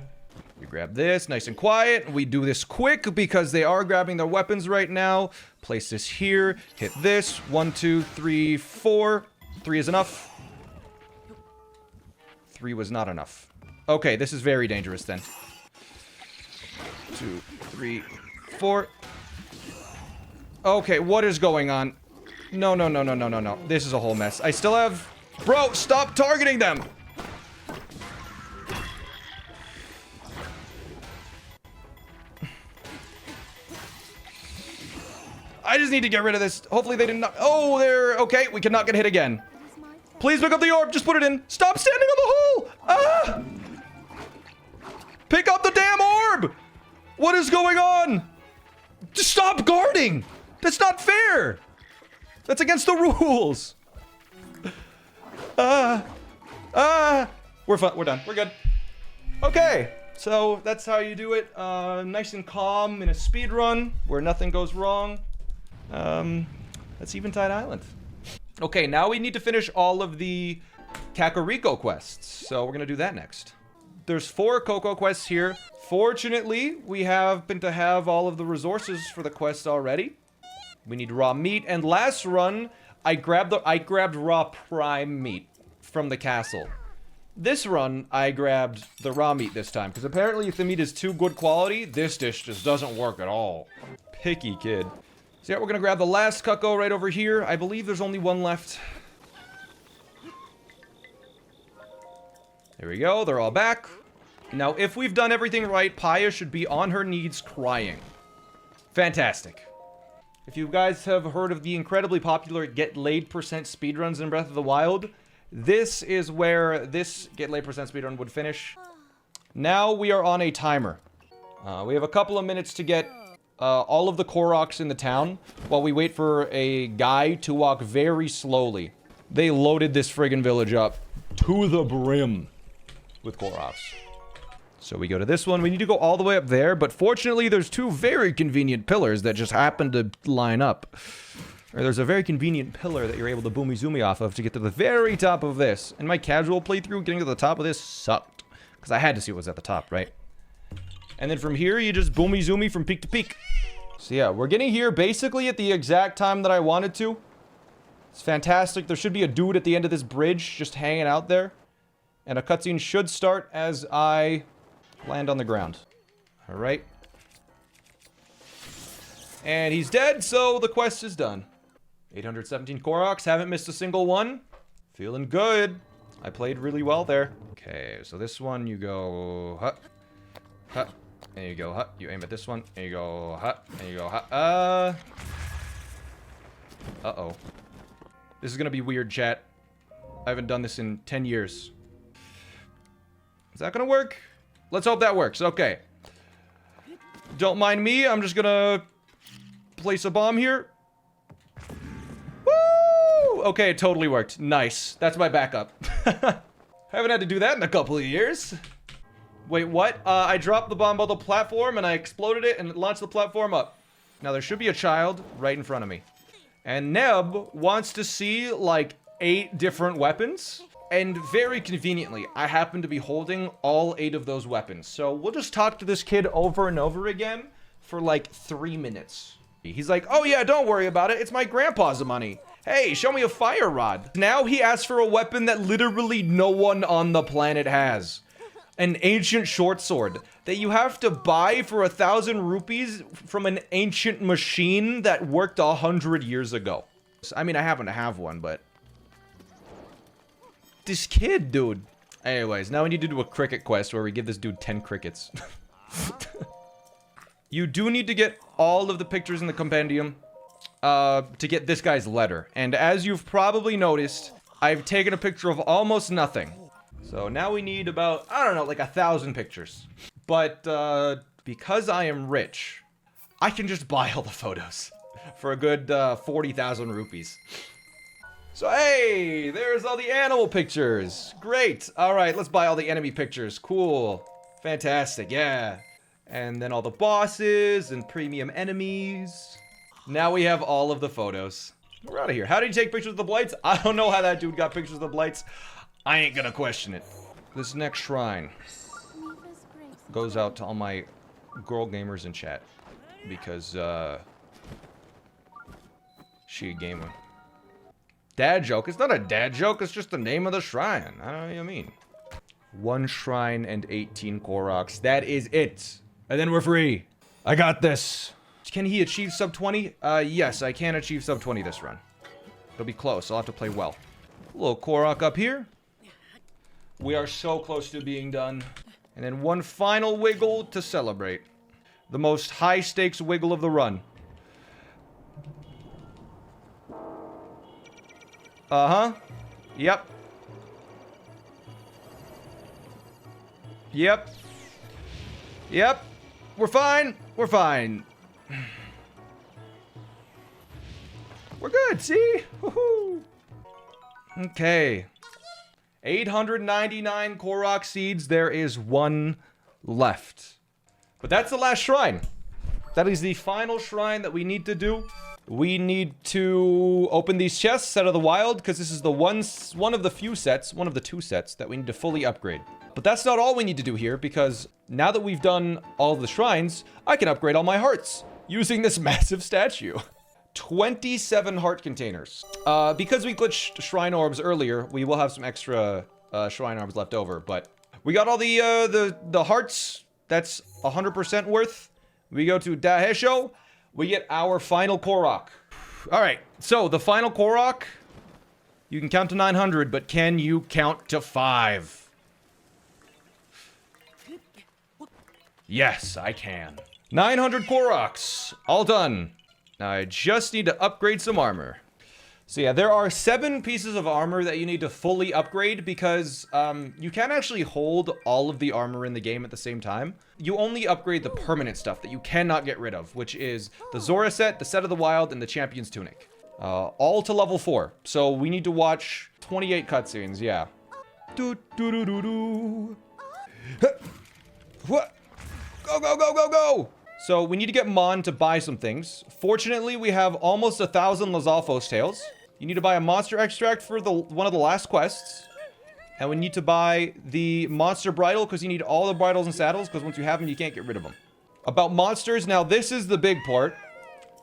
We grab this, nice and quiet. We do this quick because they are grabbing their weapons right now. Place this here. Hit this. 1, 2, 3, 4. 3 is enough. 3 was not enough. Okay, this is very dangerous then. 2, 3, 4. Okay, what is going on? No, no, no, no, no, no, no. This is a whole mess. I still have... Bro, stop targeting them! I just need to get rid of this. Hopefully they didn't... Oh, they're... Okay, we cannot get hit again. Please pick up the orb. Just put it in. Stop standing on the hole! Ah! Pick up the damn orb! What is going on? Just stop guarding! That's not fair! That's against the rules! We're fine. We're done. We're good. Okay. So, that's how you do it. Nice and calm in a speed run where nothing goes wrong. That's Eventide Island. Okay, now we need to finish all of the Kakariko quests. So we're gonna do that next. There's 4 Coco quests here. Fortunately, we happen to have all of the resources for the quests already. We need raw meat, and last run, I grabbed raw prime meat from the castle. This run, I grabbed the raw meat this time, because apparently if the meat is too good quality, this dish just doesn't work at all. Picky kid. So yeah, we're gonna grab the last cucko right over here. I believe there's only one left. There we go, they're all back. Now, if we've done everything right, Paya should be on her knees crying. Fantastic. If you guys have heard of the incredibly popular Get Laid % speedruns in Breath of the Wild, this is where this Get Laid % speedrun would finish. Now we are on a timer. We have a couple of minutes to get all of the Koroks in the town while we wait for a guy to walk very slowly. They loaded this friggin' village up to the brim with Koroks. So we go to this one. We need to go all the way up there, but fortunately there's 2 very convenient pillars that just happen to line up. Or there's a very convenient pillar that you're able to boomy zoomy off of to get to the very top of this. In my casual playthrough, getting to the top of this sucked. Because I had to see what was at the top, right? And then from here, you just boomy zoomy from peak to peak. So yeah, we're getting here basically at the exact time that I wanted to. It's fantastic. There should be a dude at the end of this bridge just hanging out there. And a cutscene should start as I land on the ground. Alright. And he's dead, so the quest is done. 817 Koroks, haven't missed a single one. Feeling good. I played really well there. Okay, so this one you go, huh, huh, and you go, huh. You aim at this one, and you go, huh, and you go, huh. Uh-oh. This is gonna be weird, chat. I haven't done this in 10 years. Is that gonna work? Let's hope that works. Okay. Don't mind me. I'm just gonna place a bomb here. Woo! Okay, it totally worked. Nice. That's my backup. Haven't had to do that in a couple of years. Wait, what? I dropped the bomb on the platform and I exploded it and it launched the platform up. Now there should be a child right in front of me. And Neb wants to see like 8 different weapons. And very conveniently, I happen to be holding all 8 of those weapons. So we'll just talk to this kid over and over again for like 3 minutes. He's like, oh yeah, don't worry about it. It's my grandpa's money. Hey, show me a fire rod. Now he asks for a weapon that literally no one on the planet has. An ancient short sword that you have to buy for 1,000 rupees from an ancient machine that worked 100 years ago. I mean, I happen to have one, but... This kid, dude. Anyways, now we need to do a cricket quest where we give this dude 10 crickets. You do need to get all of the pictures in the compendium to get this guy's letter. And as you've probably noticed, I've taken a picture of almost nothing. So now we need about, I don't know, like 1,000 pictures. But because I am rich, I can just buy all the photos for a good 40,000 rupees. So hey, there's all the animal pictures. Great. All right, let's buy all the enemy pictures. Cool. Fantastic, yeah. And then all the bosses and premium enemies. Now we have all of the photos. We're out of here. How did he take pictures of the blights? I don't know how that dude got pictures of the blights. I ain't gonna question it. This next shrine goes out to all my girl gamers in chat. Because, she a gamer. Dad joke? It's not a dad joke, it's just the name of the shrine. I don't know what you mean. 1 shrine and 18 Koroks. That is it. And then we're free. I got this. Can he achieve sub 20? Yes, I can achieve sub 20 this run. It'll be close. I'll have to play well. A little Korok up here. We are so close to being done. And then one final wiggle to celebrate. The most high stakes wiggle of the run. Uh-huh. Yep. Yep. Yep. We're fine. We're fine. We're good, see? Woohoo. Okay. 899 Korok seeds. There is 1 left. But that's the last shrine. That is the final shrine that we need to do. We need to open these chests out of the wild, because this is the one of the 2 sets that we need to fully upgrade. But that's not all we need to do here, because now that we've done all of the shrines, I can upgrade all my hearts using this massive statue. 27 heart containers. Because we glitched shrine orbs earlier, we will have some extra shrine orbs left over, but we got all the hearts. That's 100% worth. We go to Dahesho. We get our final Korok. All right, so the final Korok, you can count to 900, but can you count to 5? Yes, I can. 900 Koroks, all done. Now I just need to upgrade some armor. So yeah, there are 7 pieces of armor that you need to fully upgrade because you can't actually hold all of the armor in the game at the same time. You only upgrade the permanent stuff that you cannot get rid of, which is the Zora set, the Set of the Wild, and the Champion's Tunic. All to level 4. So we need to watch 28 cutscenes, yeah. Do do do do do. What? Go go go go go! So we need to get Mon to buy some things. Fortunately, we have almost 1,000 Lizalfos tails. You need to buy a monster extract for one of the last quests. And we need to buy the monster bridle because you need all the bridles and saddles because once you have them, you can't get rid of them. About monsters, now this is the big part.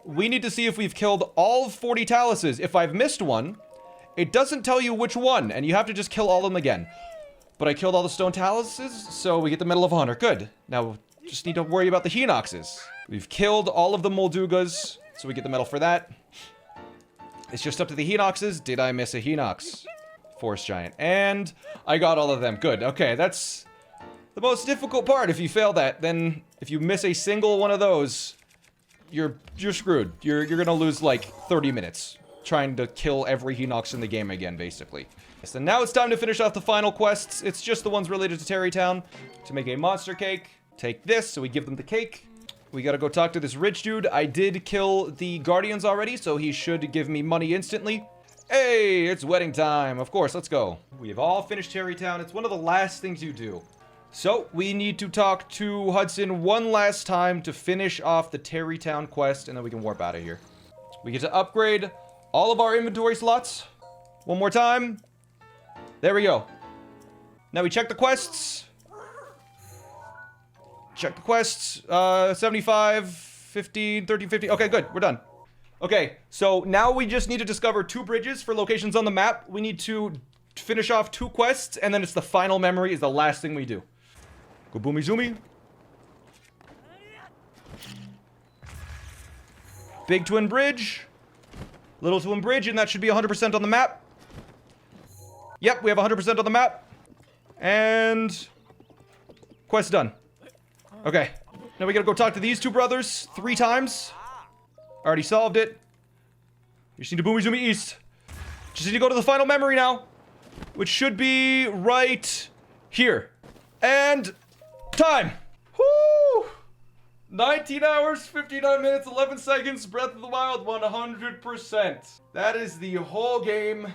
We need to see if we've killed all 40 taluses. If I've missed one, it doesn't tell you which one, and you have to just kill all of them again. But I killed all the stone taluses, so we get the Medal of Honor. Good. Now, just need to worry about the Hinoxes. We've killed all of the Moldugas, so we get the medal for that. It's just up to the Hinoxes. Did I miss a Hinox? Forest Giant. And I got all of them. Good. Okay, that's the most difficult part. If you fail that, then if you miss a single one of those, you're screwed. You're gonna lose like 30 minutes trying to kill every Hinox in the game again, basically. So now it's time to finish off the final quests. It's just the ones related to Terrytown. To make a monster cake, take this, so we give them the cake. We gotta go talk to this rich dude. I did kill the Guardians already, so he should give me money instantly. Hey, it's wedding time. Of course, let's go. We have all finished Terrytown. It's one of the last things you do. So, we need to talk to Hudson one last time to finish off the Terrytown quest, and then we can warp out of here. We get to upgrade all of our inventory slots. One more time. There we go. Now we check the quests. Check the quests. 75, 15, 13, 15. Okay, good. We're done. Okay, so now we just need to discover 2 bridges for locations on the map. We need to finish off 2 quests, and then it's the final memory is the last thing we do. Go boomy zoomy. Big Twin Bridge. Little Twin Bridge, and that should be 100% on the map. Yep, we have 100% on the map. And quest done. Okay, now we gotta go talk to these 2 brothers 3 times. Already solved it. We just need to boomy zoomy east. Just need to go to the final memory now, which should be right here. And time. Woo! 19 hours, 59 minutes, 11 seconds, Breath of the Wild, 100%. That is the whole game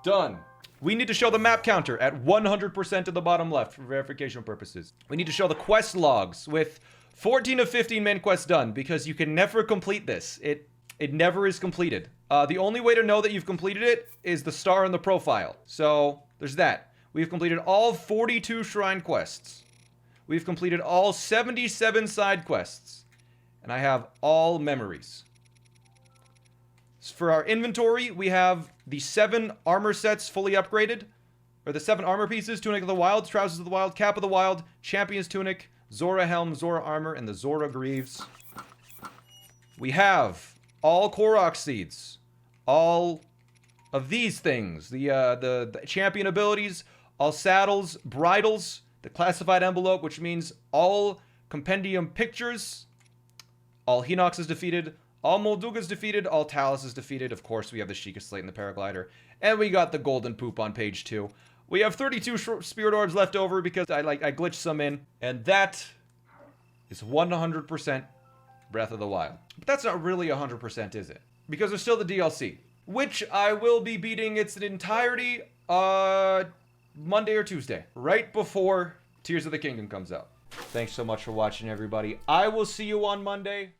done. We need to show the map counter at 100% at the bottom left for verification purposes. We need to show the quest logs with 14 of 15 main quests done, because you can never complete this. It never is completed. The only way to know that you've completed it is the star in the profile. So there's that. We've completed all 42 shrine quests. We've completed all 77 side quests. And I have all memories. For our inventory, we have the 7 armor sets fully upgraded. Or the 7 armor pieces: Tunic of the Wild, Trousers of the Wild, Cap of the Wild, Champion's Tunic, Zora Helm, Zora Armor, and the Zora Greaves. We have all Korok Seeds. All of these things. The champion abilities, all saddles, bridles, the classified envelope, which means all Compendium pictures, all Hinox is defeated, all Molduga's defeated, all Talus is defeated. Of course, we have the Sheikah Slate and the Paraglider. And we got the golden poop on page 2. We have 32 Spirit Orbs left over because I glitched some in. And that is 100% Breath of the Wild. But that's not really 100%, is it? Because there's still the DLC, which I will be beating its entirety Monday or Tuesday, right before Tears of the Kingdom comes out. Thanks so much for watching, everybody. I will see you on Monday.